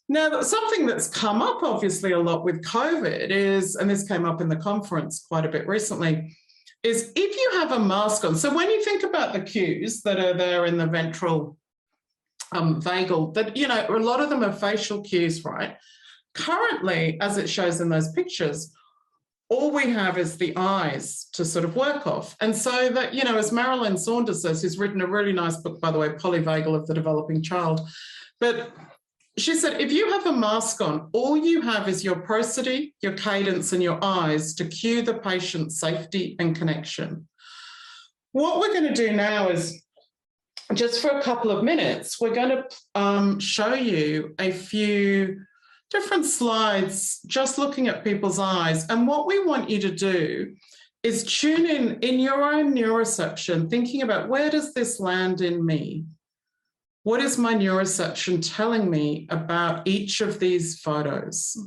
Now, something that's come up obviously a lot with COVID is, and this came up in the conference quite a bit recently, is if you have a mask on, so when you think about the cues that are there in the ventral vagal, that, you know, a lot of them are facial cues, right? Currently, as it shows in those pictures, all we have is the eyes to sort of work off. And so that, you know, as Marilyn Saunders says, who's written a really nice book, by the way, Polyvagal of the Developing Child, but she said, if you have a mask on, all you have is your prosody, your cadence, and your eyes to cue the patient's safety and connection. What we're going to do now is, just for a couple of minutes, we're going to show you a few different slides, just looking at people's eyes. And what we want you to do is tune in your own neuroception, thinking about, where does this land in me? What is my neuroception telling me about each of these photos?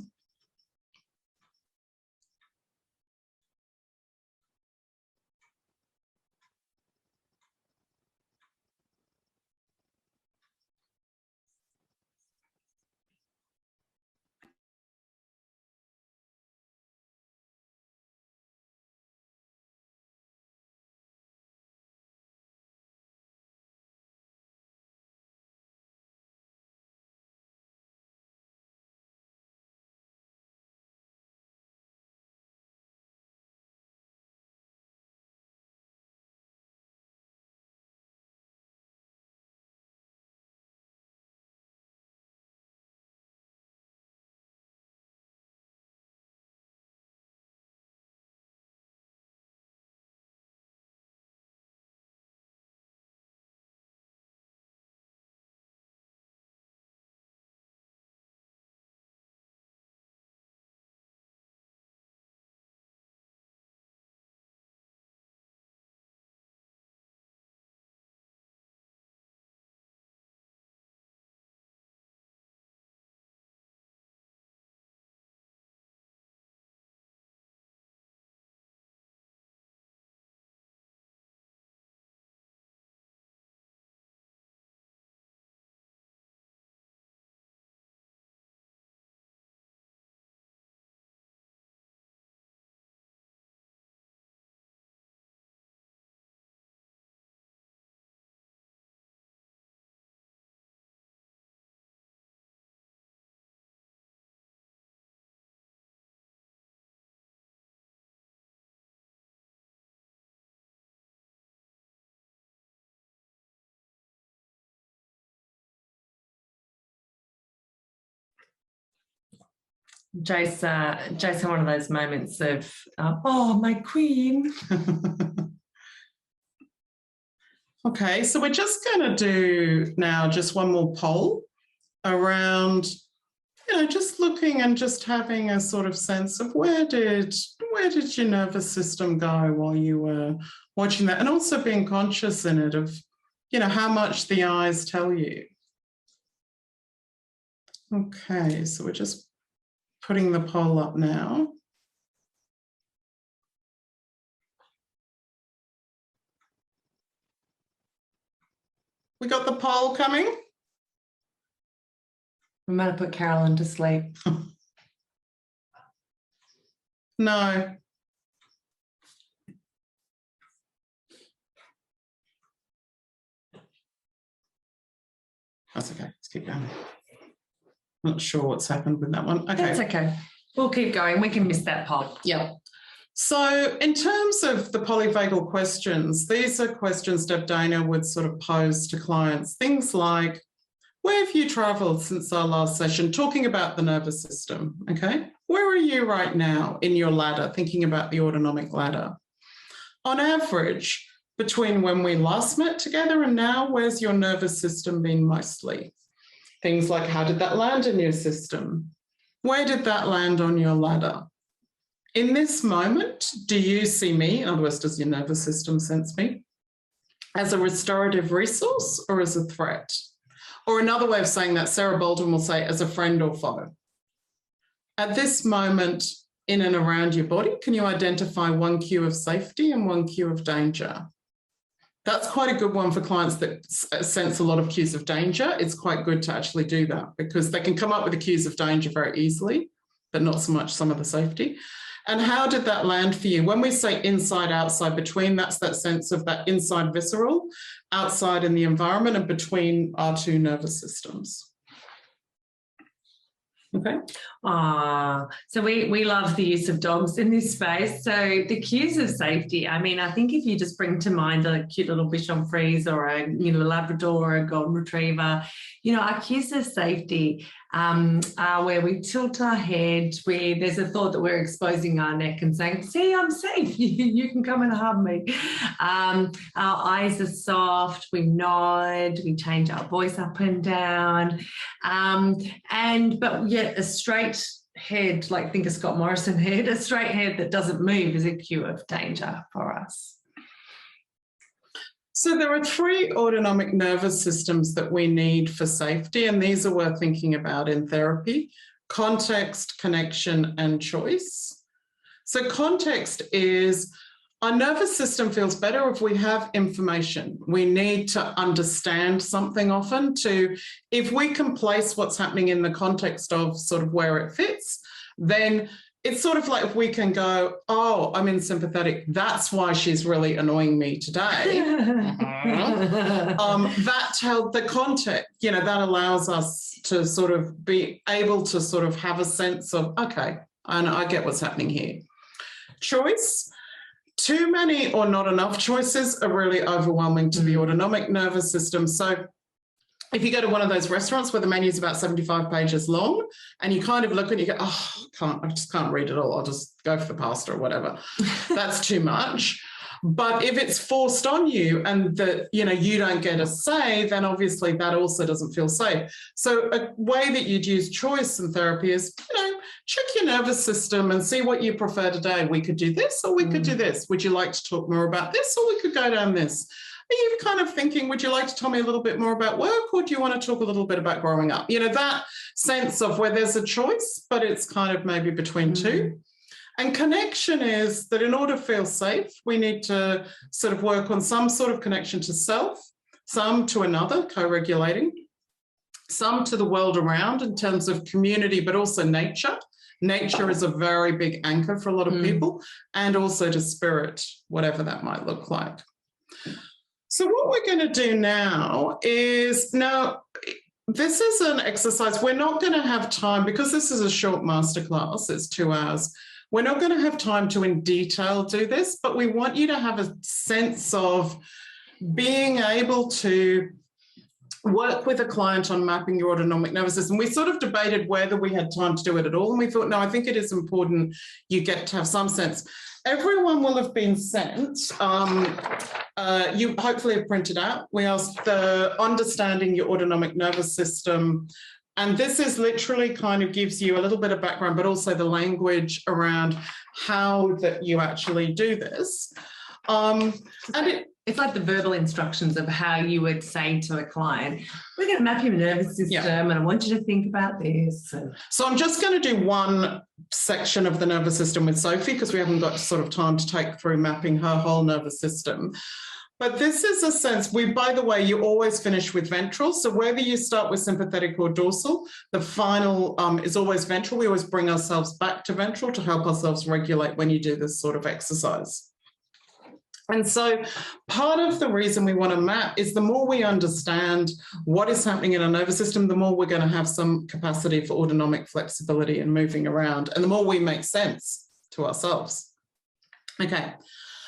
Jace had one of those moments of, oh, my queen. Okay, so we're just going to do now just one more poll around, you know, just looking and just having a sort of sense of where did your nervous system go while you were watching that, and also being conscious in it of, you know, how much the eyes tell you. Okay, so we're just putting the poll up now. We got the poll coming. We might have put Carolyn to sleep. No. That's okay. Let's keep going. Not sure what's happened with that one. Okay. That's okay. We'll keep going. We can miss that poll. Yeah. So in terms of the polyvagal questions, these are questions Deb Dana would sort of pose to clients. Things like, where have you travelled since our last session? Talking about the nervous system, okay? Where are you right now in your ladder, thinking about the autonomic ladder? On average, between when we last met together and now, where's your nervous system been mostly? Things like, how did that land in your system? Where did that land on your ladder? In this moment, do you see me, in other words, does your nervous system sense me, as a restorative resource or as a threat? Or another way of saying that, Sarah Baldwin will say, as a friend or foe. At this moment, in and around your body, can you identify one cue of safety and one cue of danger? That's quite a good one for clients that sense a lot of cues of danger. It's quite good to actually do that because they can come up with the cues of danger very easily, but not so much some of the safety. And how did that land for you? When we say inside, outside, between, that's that sense of that inside visceral, outside in the environment, and between our two nervous systems. Okay. So we love the use of dogs in this space. So the cues of safety, I mean, I think if you just bring to mind a cute little Bichon Frise or a Labrador or a Golden Retriever, our cues of safety are where we tilt our head, where there's a thought that we're exposing our neck and saying, see, I'm safe, you can come and hug me. Our eyes are soft, we nod, we change our voice up and down, but yet a straight head, like think a Scott Morrison head, a straight head that doesn't move is a cue of danger for us. So there are 3 autonomic nervous systems that we need for safety, and these are worth thinking about in therapy: context, connection, and choice. So context is our nervous system feels better if we have information. We need to understand something often if we can place what's happening in the context of sort of where it fits, then it's sort of like if we can go, oh, I'm in sympathetic, that's why she's really annoying me today. That tells the context, that allows us to sort of be able to sort of have a sense of, okay, I get what's happening here. Choice. Too many or not enough choices are really overwhelming to the autonomic nervous system. So if you go to one of those restaurants where the menu is about 75 pages long and you kind of look and you go, oh, I just can't read it all. I'll just go for the pasta or whatever. That's too much. But if it's forced on you and that, you don't get a say, then obviously that also doesn't feel safe. So a way that you'd use choice in therapy is, check your nervous system and see what you prefer today. We could do this or we could do this. Would you like to talk more about this or we could go down this? Are you kind of thinking, would you like to tell me a little bit more about work or do you want to talk a little bit about growing up? That sense of where there's a choice, but it's kind of maybe between two. And connection is that in order to feel safe, we need to sort of work on some sort of connection to self, some to another, co-regulating, some to the world around in terms of community, but also nature. Nature is a very big anchor for a lot of people, and also to spirit, whatever that might look like. So what we're going to do now is, this is an exercise. We're not going to have time, because this is a short masterclass, it's 2 hours. We're not going to have time to in detail do this, but we want you to have a sense of being able to work with a client on mapping your autonomic nervous system. We sort of debated whether we had time to do it at all, and we thought, no, I think it is important you get to have some sense. Everyone will have been sent, you hopefully have printed out. We asked the understanding your autonomic nervous system, and this is literally kind of gives you a little bit of background, but also the language around how that you actually do this. It's like the verbal instructions of how you would say to a client, we're going to map your nervous system and I want you to think about this. So I'm just going to do one section of the nervous system with Sophie because we haven't got sort of time to take through mapping her whole nervous system. But this is a sense, by the way, you always finish with ventral. So whether you start with sympathetic or dorsal, the final is always ventral. We always bring ourselves back to ventral to help ourselves regulate when you do this sort of exercise. And so part of the reason we want to map is the more we understand what is happening in our nervous system, the more we're going to have some capacity for autonomic flexibility and moving around, and the more we make sense to ourselves. Okay,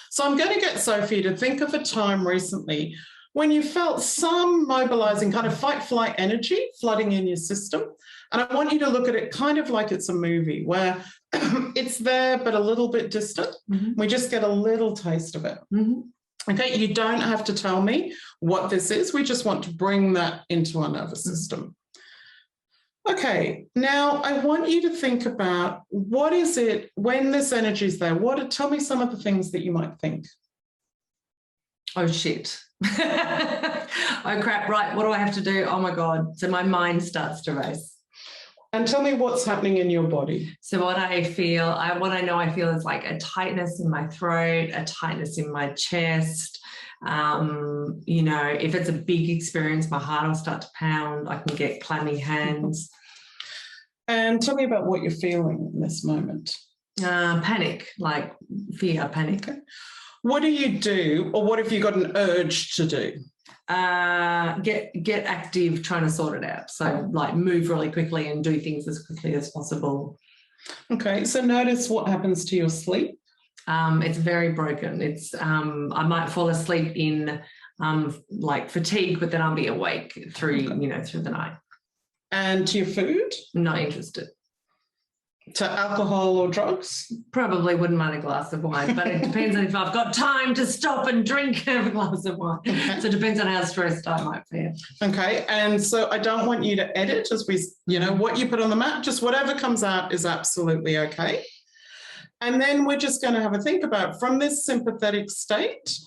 so I'm going to get Sophie to think of a time recently when you felt some mobilizing kind of fight flight energy flooding in your system. And I want you to look at it kind of like it's a movie where it's there, but a little bit distant. We just get a little taste of it. Okay, you don't have to tell me what this is. We just want to bring that into our nervous system. Okay, now I want you to think about what is it when this energy is there? Tell me some of the things that you might think. Oh, shit. Oh, crap. Right. What do I have to do? Oh, my God. So my mind starts to race. And tell me what's happening in your body. So what I know I feel is like a tightness in my throat, a tightness in my chest. You know, if it's a big experience, my heart will start to pound. I can get clammy hands. And tell me about what you're feeling in this moment. Panic, like fear, panic. Okay. What do you do, or what have you got an urge to do? Get active, trying to sort it out. So like move really quickly and do things as quickly as possible. Okay, so notice what happens to your sleep. It's very broken. It's I might fall asleep in like fatigue, but then I'll be awake through through the night. And to your food? Not interested. To alcohol or drugs? Probably wouldn't mind a glass of wine, but it depends on if I've got time to stop and drink a glass of wine. Okay. So it depends on how stressed I might feel. Okay, and so I don't want you to edit as we, what you put on the map, just whatever comes out is absolutely okay. And then we're just going to have a think about from this sympathetic state,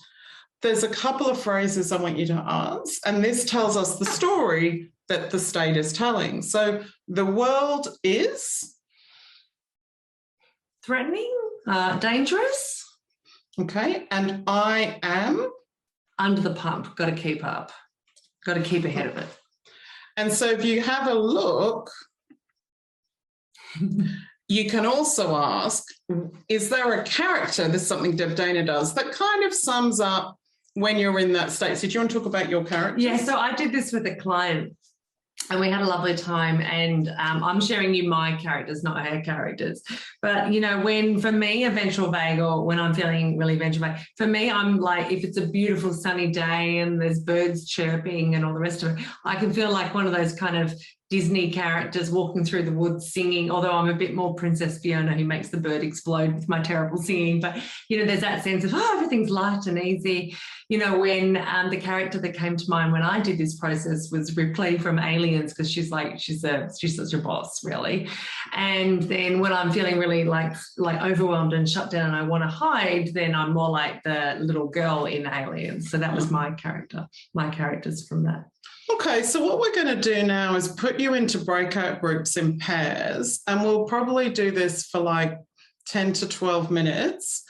there's a couple of phrases I want you to ask, and this tells us the story that the state is telling. So the world is... threatening, dangerous. Okay, and I am? Under the pump, got to keep up, got to keep ahead of it. And so if you have a look, you can also ask, is there a character, this is something Deb Dana does, that kind of sums up when you're in that state? So do you want to talk about your character? Yeah, so I did this with a client. And we had a lovely time, and I'm sharing you my characters, not her characters. But, for me, a ventral vagal, when I'm feeling really ventral vagal, for me, I'm like, if it's a beautiful sunny day and there's birds chirping and all the rest of it, I can feel like one of those kind of Disney characters walking through the woods singing, although I'm a bit more Princess Fiona who makes the bird explode with my terrible singing. But, there's that sense of, everything's light and easy. When the character that came to mind when I did this process was Ripley from Aliens, because she's such a boss, really. And then when I'm feeling really like overwhelmed and shut down and I want to hide, then I'm more like the little girl in Aliens. So that was my characters from that. Okay, so what we're going to do now is put you into breakout groups in pairs, and we'll probably do this for like 10 to 12 minutes.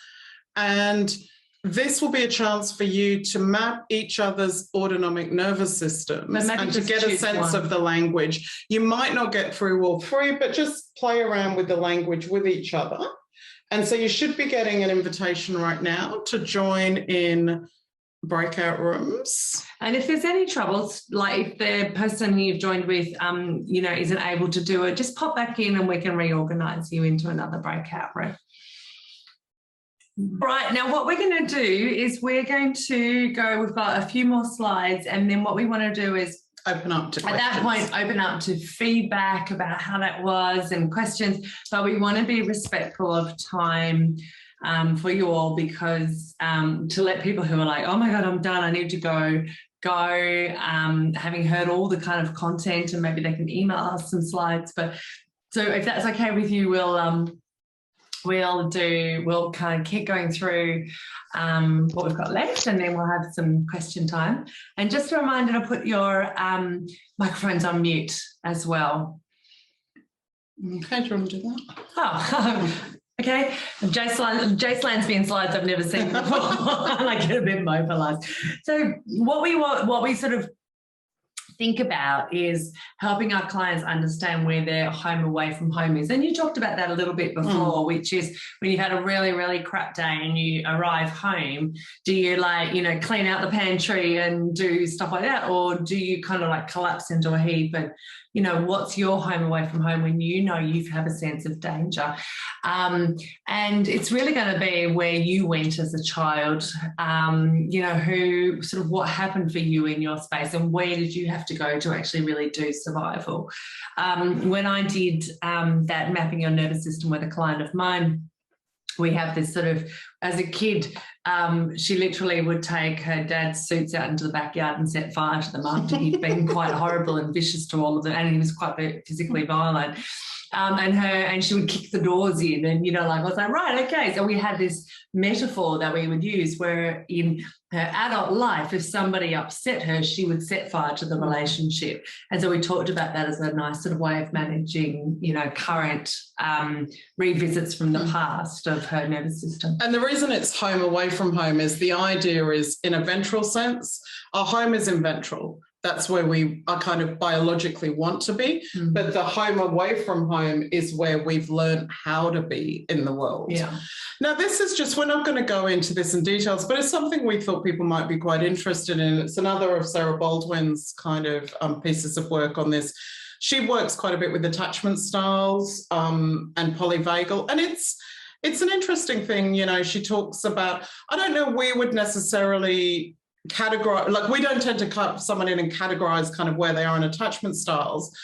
And this will be a chance for you to map each other's autonomic nervous systems and to get a sense of the language. You might not get through all three, but just play around with the language with each other. And so you should be getting an invitation right now to join in breakout rooms. And if there's any troubles, like if the person who you've joined with, isn't able to do it, just pop back in and we can reorganize you into another breakout room. Right, now what we're going to do is we're going to we've got a few more slides, and then what we want to do is open up to questions. At that point, open up to feedback about how that was and questions, but we want to be respectful of time for you all, because to let people who are like, oh my God, I'm done, I need to go, having heard all the kind of content, and maybe they can email us some slides. But so if that's okay with you, we'll kind of keep going through what we've got left, and then we'll have some question time. And just a reminder to put your microphones on mute as well. Okay, do you want to do that? Oh, okay. Jace Lansby slides I've never seen before. I get a bit mobilised. So what we sort of think about is helping our clients understand where their home away from home is. And you talked about that a little bit before, which is when you've had a really, really crap day and you arrive home, do you like, you know, clean out the pantry and do stuff like that? Or do you kind of like collapse into a heap? And, you know, what's your home away from home when you know you have a sense of danger? And it's really going to be where you went as a child, you know, who sort of what happened for you in your space and where did you have to go to actually really do survival. When I did that mapping your nervous system with a client of mine, we have this sort of, as a kid, she literally would take her dad's suits out into the backyard and set fire to them after he'd been quite horrible and vicious to all of them, and he was quite physically violent. And she would kick the doors in, and, you know, like I was like, right, okay. So we had this metaphor that we would use where in her adult life, if somebody upset her, she would set fire to the relationship. And so we talked about that as a nice sort of way of managing, you know, current revisits from the past of her nervous system. And the reason it's home away from home is the idea is in a ventral sense. Our home is in ventral. That's where we are kind of biologically want to be. But the home away from home is where we've learned how to be in the world. Yeah. Now, this is just, we're not going to go into this in details, but it's something we thought people might be quite interested in. It's another of Sarah Baldwin's kind of pieces of work on this. She works quite a bit with attachment styles and polyvagal. And it's an interesting thing, you know, she talks about, I don't know, we would necessarily categorize, like we don't tend to cut someone in and categorize kind of where they are in attachment styles.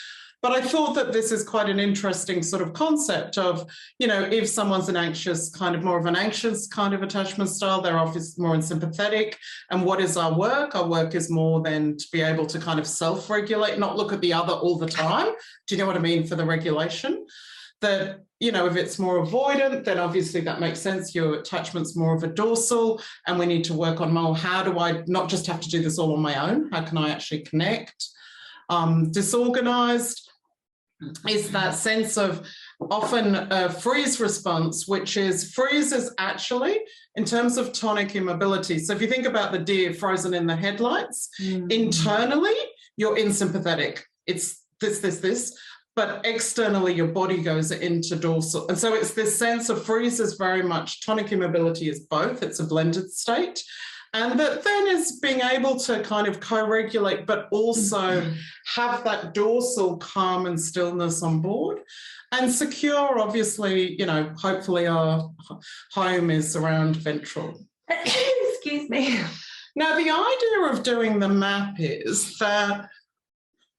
But I thought that this is quite an interesting sort of concept of, you know, if someone's an anxious, kind of more of an anxious kind of attachment style, they're obviously more in sympathetic. And what is our work? Our work is more than to be able to kind of self-regulate, not look at the other all the time. Do you know what I mean for the regulation? That, you know, if it's more avoidant, then obviously that makes sense. Your attachment's more of a dorsal, and we need to work on more, how do I not just have to do this all on my own? How can I actually connect? Disorganized is that sense of often a freeze response, which is freeze is actually in terms of tonic immobility. So if you think about the deer frozen in the headlights, internally, you're in sympathetic. It's this. But externally, your body goes into dorsal. And so it's this sense of freeze is very much, tonic immobility is both, it's a blended state. And that then is being able to kind of co-regulate, but also have that dorsal calm and stillness on board. And secure, obviously, you know, hopefully our home is around ventral. Excuse me. Now, the idea of doing the map is that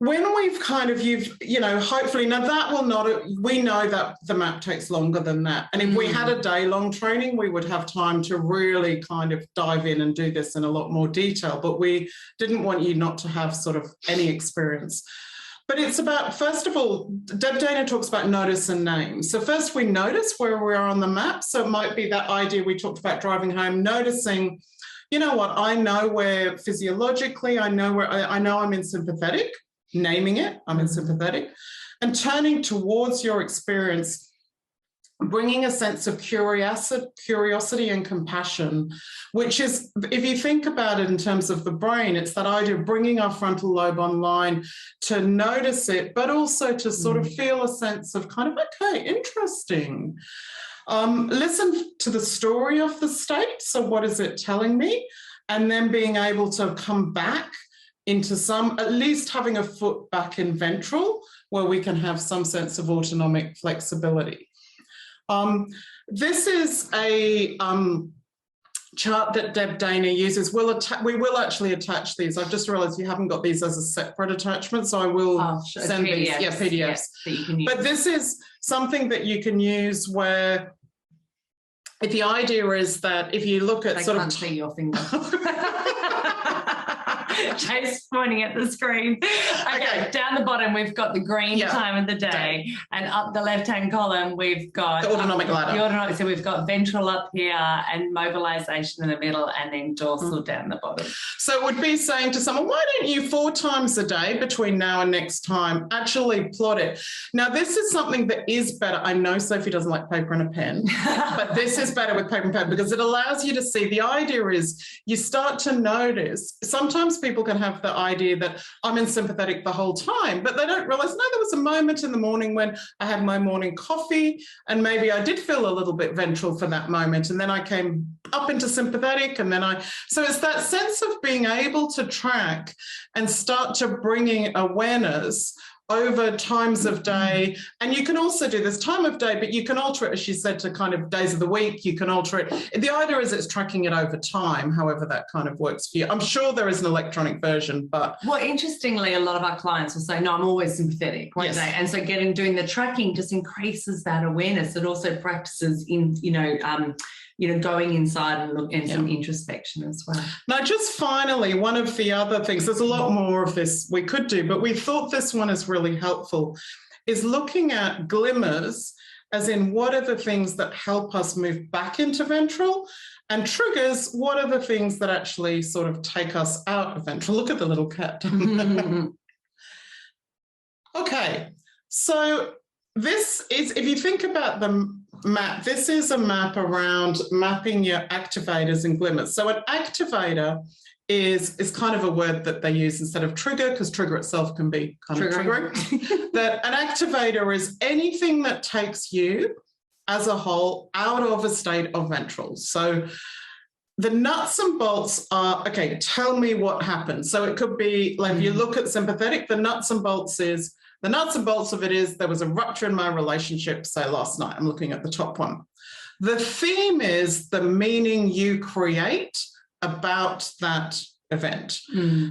when we've kind of, you know, hopefully, now that will not, we know that the map takes longer than that. And if we had a day-long training, we would have time to really kind of dive in and do this in a lot more detail. But we didn't want you not to have sort of any experience. But it's about, first of all, Deb Dana talks about notice and name. So first we notice where we are on the map. So it might be that idea we talked about driving home, noticing, you know what, I know where physiologically, I know I'm in sympathetic. Naming it, I'm in sympathetic, and turning towards your experience, bringing a sense of curiosity and compassion, which is, if you think about it in terms of the brain, it's that idea of bringing our frontal lobe online to notice it, but also to sort of feel a sense of kind of, okay, interesting. Listen to the story of the state. So what is it telling me? And then being able to come back into some, at least having a foot back in ventral, where we can have some sense of autonomic flexibility. This is a chart that Deb Dana uses. We will actually attach these. I've just realised you haven't got these as a separate attachment, so I will send PDFs, these. Yeah, PDFs. That you can use. But this is something that you can use where, if the idea is that if you look at I can't see your finger. Jay's pointing at the screen. Okay, down the bottom we've got the green time of the day, and up the left-hand column we've got the autonomic ladder. So we've got ventral up here and mobilization in the middle, and then dorsal down the bottom. So it would be saying to someone, why don't you 4 times a day between now and next time actually plot it? Now, this is something that is better. I know Sophie doesn't like paper and a pen, but this is better with paper and pen because it allows you to see. The idea is you start to notice, sometimes people people can have the idea that I'm in sympathetic the whole time, but they don't realize, no, there was a moment in the morning when I had my morning coffee and maybe I did feel a little bit ventral for that moment. And then I came up into sympathetic and then so it's that sense of being able to track and start to bringing awareness over times of day. And you can also do this time of day, but you can alter it, as she said, to kind of days of the week. You can alter it. The idea is it's tracking it over time, however that kind of works for you. I'm sure there is an electronic version, but... Well, interestingly, a lot of our clients will say, no, I'm always sympathetic, won't they? And so doing the tracking just increases that awareness. It also practices in, going inside and look and some introspection as well. Now, just finally, one of the other things, there's a lot more of this we could do, but we thought this one is really helpful, is looking at glimmers, as in what are the things that help us move back into ventral, and triggers, what are the things that actually sort of take us out of ventral. Look at the little cat. Okay, so this is, if you think about the map, this is a map around mapping your activators and glimmers. So an activator is kind of a word that they use instead of trigger, because trigger itself can be kind of triggering. That an activator is anything that takes you as a whole out of a state of ventral. So the nuts and bolts are, okay, tell me what happened. So it could be like, if you look at sympathetic, the nuts and bolts of it is there was a rupture in my relationship, say last night. I'm looking at the top one. The theme is the meaning you create about that event.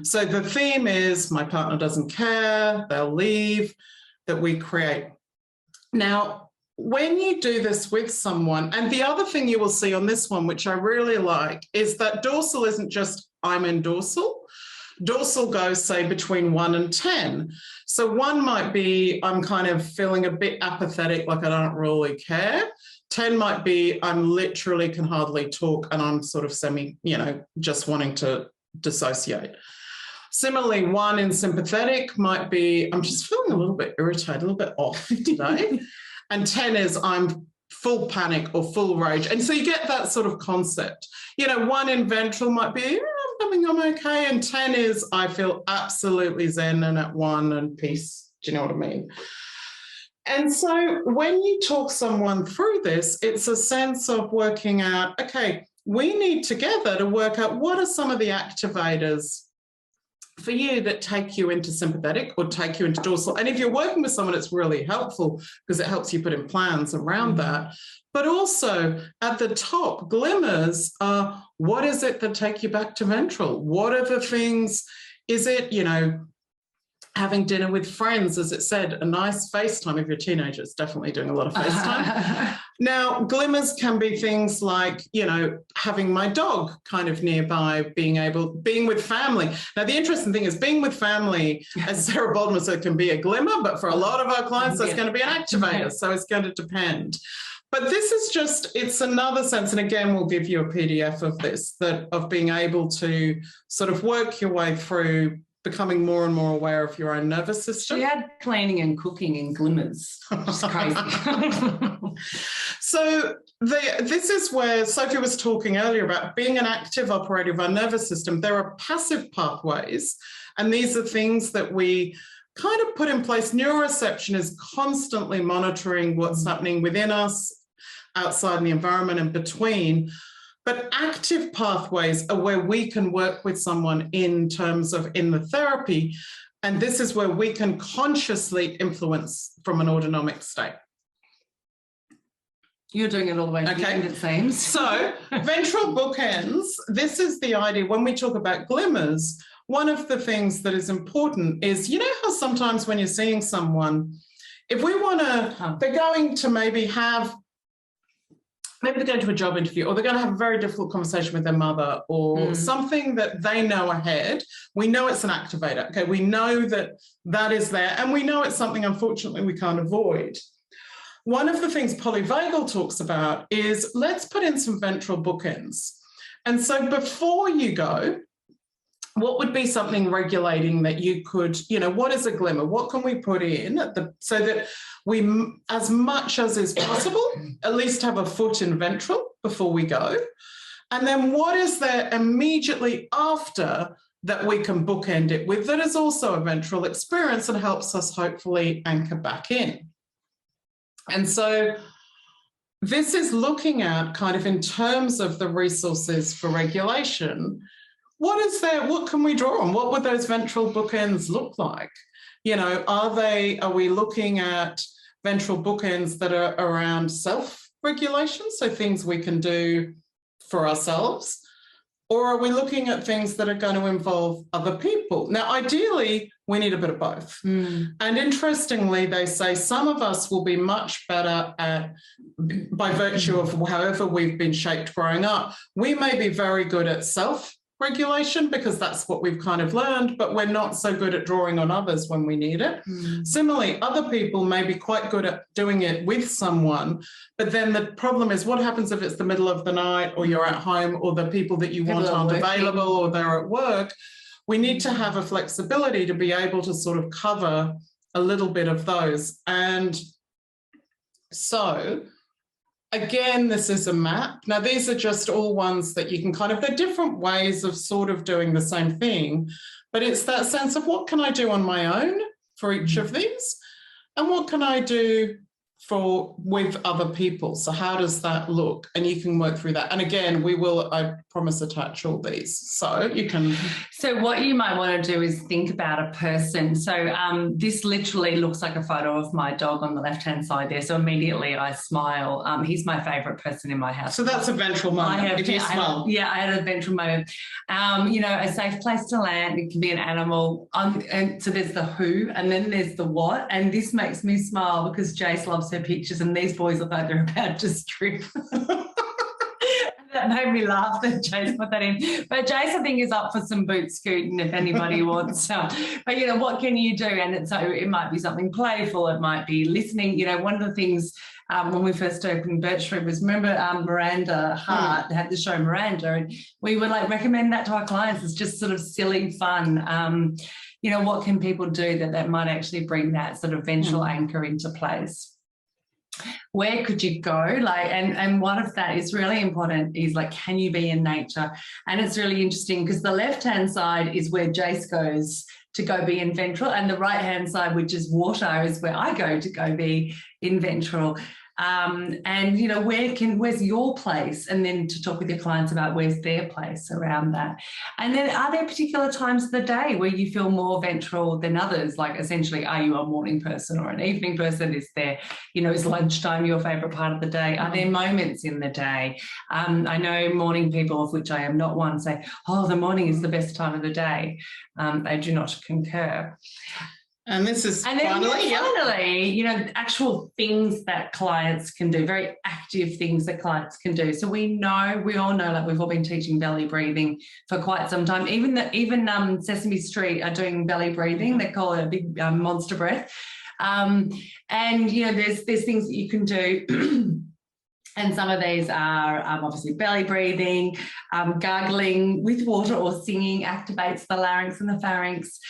So the theme is my partner doesn't care, they'll leave, that we create. Now, when you do this with someone, and the other thing you will see on this one, which I really like, is that dorsal isn't just I'm in dorsal. Dorsal goes, say, between 1 and 10. So 1 might be I'm kind of feeling a bit apathetic, like I don't really care. 10 might be I'm literally can hardly talk and I'm sort of just wanting to dissociate. Similarly, 1 in sympathetic might be I'm just feeling a little bit irritated, a little bit off today. And 10 is I'm full panic or full rage. And so you get that sort of concept. 1 in ventral might be I'm okay, and 10 is I feel absolutely zen and at one and peace. Do you know what I mean? And so when you talk someone through this, it's a sense of working out, okay, we need together to work out what are some of the activators for you that take you into sympathetic or take you into dorsal. And if you're working with someone, it's really helpful because it helps you put in plans around that. But also at the top, glimmers are what is it that take you back to ventral? What are the things? Is it, having dinner with friends, as it said, a nice FaceTime if you're a teenager, it's definitely doing a lot of FaceTime. Now, glimmers can be things like, having my dog kind of nearby, being with family. Now, the interesting thing is being with family, as Sarah Baldwin said, can be a glimmer, but for a lot of our clients, that's going to be an activator. So it's going to depend. But this is it's another sense, and again, we'll give you a PDF of this, of being able to sort of work your way through becoming more and more aware of your own nervous system. She had cleaning and cooking in glimmers, which is crazy. So this is where Sophie was talking earlier about being an active operator of our nervous system. There are passive pathways, and these are things that we kind of put in place. Neuroreception is constantly monitoring what's happening within us, outside in the environment and between. But active pathways are where we can work with someone in terms of in the therapy. And this is where we can consciously influence from an autonomic state. You're doing it all the way to the end, it seems. So ventral bookends, this is the idea. When we talk about glimmers, one of the things that is important is, how sometimes when you're seeing someone, if we want to, they're going to maybe they're going to a job interview, or they're going to have a very difficult conversation with their mother, or something that they know ahead. We know it's an activator. Okay, we know that is there, and we know it's something, unfortunately, we can't avoid. One of the things Polyvagal talks about is let's put in some ventral bookends. And so before you go, what would be something regulating that you could, what is a glimmer? What can we put in so that we, as much as is possible, at least have a foot in ventral before we go? And then what is there immediately after that we can bookend it with that is also a ventral experience and helps us hopefully anchor back in. And so this is looking at kind of in terms of the resources for regulation, what is there, what can we draw on? What would those ventral bookends look like? You know, are we looking at ventral bookends that are around self-regulation, so things we can do for ourselves? Or are we looking at things that are going to involve other people? Now, ideally, we need a bit of both. And interestingly, they say some of us will be much better at, by virtue of however we've been shaped growing up, we may be very good at self-regulation because that's what we've kind of learned, but we're not so good at drawing on others when we need it. Similarly, other people may be quite good at doing it with someone, but then the problem is what happens if it's the middle of the night or you're at home or the people that you want aren't available or they're at work. We need to have a flexibility to be able to sort of cover a little bit of those. And so again, this is a map. Now, these are just all ones that you can kind of, they're different ways of sort of doing the same thing, but it's that sense of what can I do on my own for each of these? And what can I do with other people? So how does that look? And you can work through that. And again, we will, I promise, attach all these. So you can. So what you might want to do is think about a person. So this literally looks like a photo of my dog on the left-hand side there. So immediately I smile. He's my favourite person in my house. So that's a ventral moment. If you smile. Yeah, I had a ventral moment. You know, a safe place to land. It can be an animal. And so there's the who, and then there's the what. And this makes me smile because Jace loves her pictures, and these boys look like they're about to strip. That made me laugh that Jace put that in. But Jace, I think, is up for some boot scooting if anybody wants. But, you know, what can you do? And so it might be something playful. It might be listening. You know, one of the things when we first opened Birchtree was, remember Miranda Hart had the show Miranda, and we would like recommend that to our clients. It's just sort of silly fun. You know, what can people do that might actually bring that sort of ventral anchor into place? Where could you go? Like, and one of that is really important is like, can you be in nature? And it's really interesting because the left-hand side is where Jace goes to go be in ventral, and the right-hand side, which is water, is where I go to go be in ventral. And, you know, where's your place? And then to talk with your clients about where's their place around that. And then are there particular times of the day where you feel more ventral than others? Like essentially, are you a morning person or an evening person? Is there, you know, is lunchtime your favourite part of the day? Are there moments in the day? I know morning people, of which I am not one, say, oh, the morning is the best time of the day. I do not concur. And this is finally, you know, actual things that clients can do, very active things that clients can do. So we all know, like we've all been teaching belly breathing for quite some time. Even Sesame Street are doing belly breathing. They call it a big monster breath. And, you know, there's things that you can do. And some of these are obviously belly breathing, gargling with water or singing activates the larynx and the pharynx.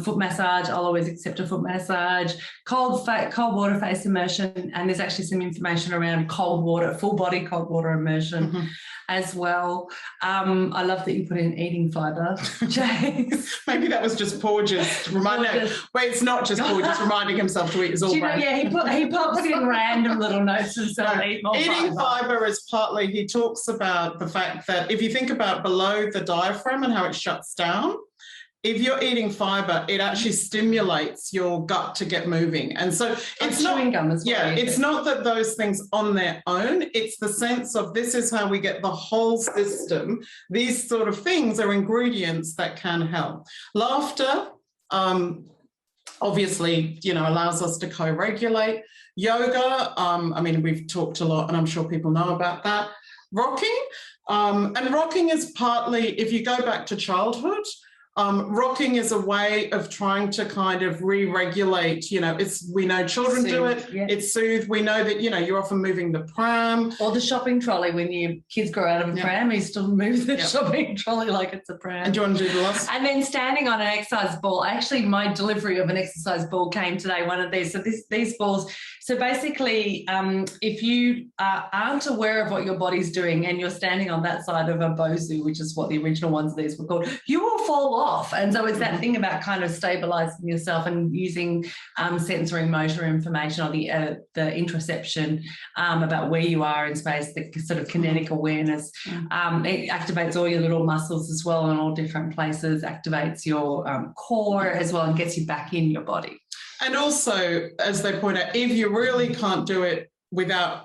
Foot massage, I'll always accept a foot massage. Cold water face immersion, and there's actually some information around cold water, full body cold water immersion as well. I love that you put in eating fibre, Jace. Maybe that was just Paul just reminding. Wait, it's not just Paul just reminding himself to eat his all brain. Yeah, he pops in random little notes and stuff. Eating fibre is partly, he talks about the fact that if you think about below the diaphragm and how it shuts down, if you're eating fibre, it actually stimulates your gut to get moving. And so it's not chewing gum as well. Yeah, it's not that those things on their own, it's the sense of this is how we get the whole system. These sort of things are ingredients that can help. Laughter, obviously, you know, allows us to co-regulate. Yoga, I mean, we've talked a lot and I'm sure people know about that. Rocking, and rocking is partly, if you go back to childhood, Rocking is a way of trying to kind of re-regulate, we know children do it, it's soothe. We know that, you're often moving the pram. Or the shopping trolley when your kids grow out of a pram, you still move the shopping trolley like it's a pram. And do you want to do the last? And then standing on an exercise ball. Actually, my delivery of an exercise ball came today, one of these. So these balls, so basically, if you aren't aware of what your body's doing and you're standing on that side of a bosu, which is what the original ones of these were called, you will fall off. And so it's that thing about kind of stabilizing yourself and using sensory motor information or the interoception about where you are in space, the sort of kinetic awareness. It activates all your little muscles as well in all different places, activates your core as well and gets you back in your body. And also, as they point out, if you really can't do it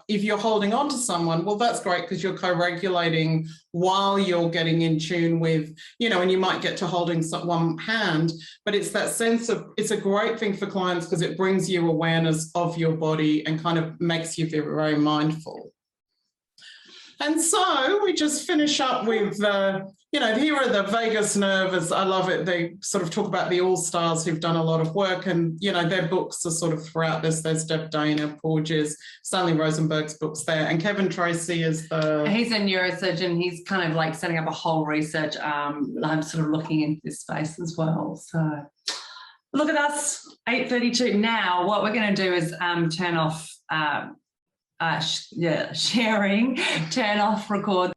if you're holding on to someone, well, that's great because you're co-regulating while you're getting in tune with, and you might get to holding one hand, but it's that sense of, it's a great thing for clients because it brings you awareness of your body and kind of makes you very, very mindful. And so we just finish up with, here are the vagus nerve. As I love it. They sort of talk about the all-stars who've done a lot of work and, their books are sort of throughout this. There's Deb Dana, Porges, Stanley Rosenberg's books there. And Kevin Tracy is he's a neurosurgeon. He's kind of like setting up a whole research. I'm sort of looking into this space as well. So look at us, 8:32. Now what we're going to do is turn off sharing, turn off record.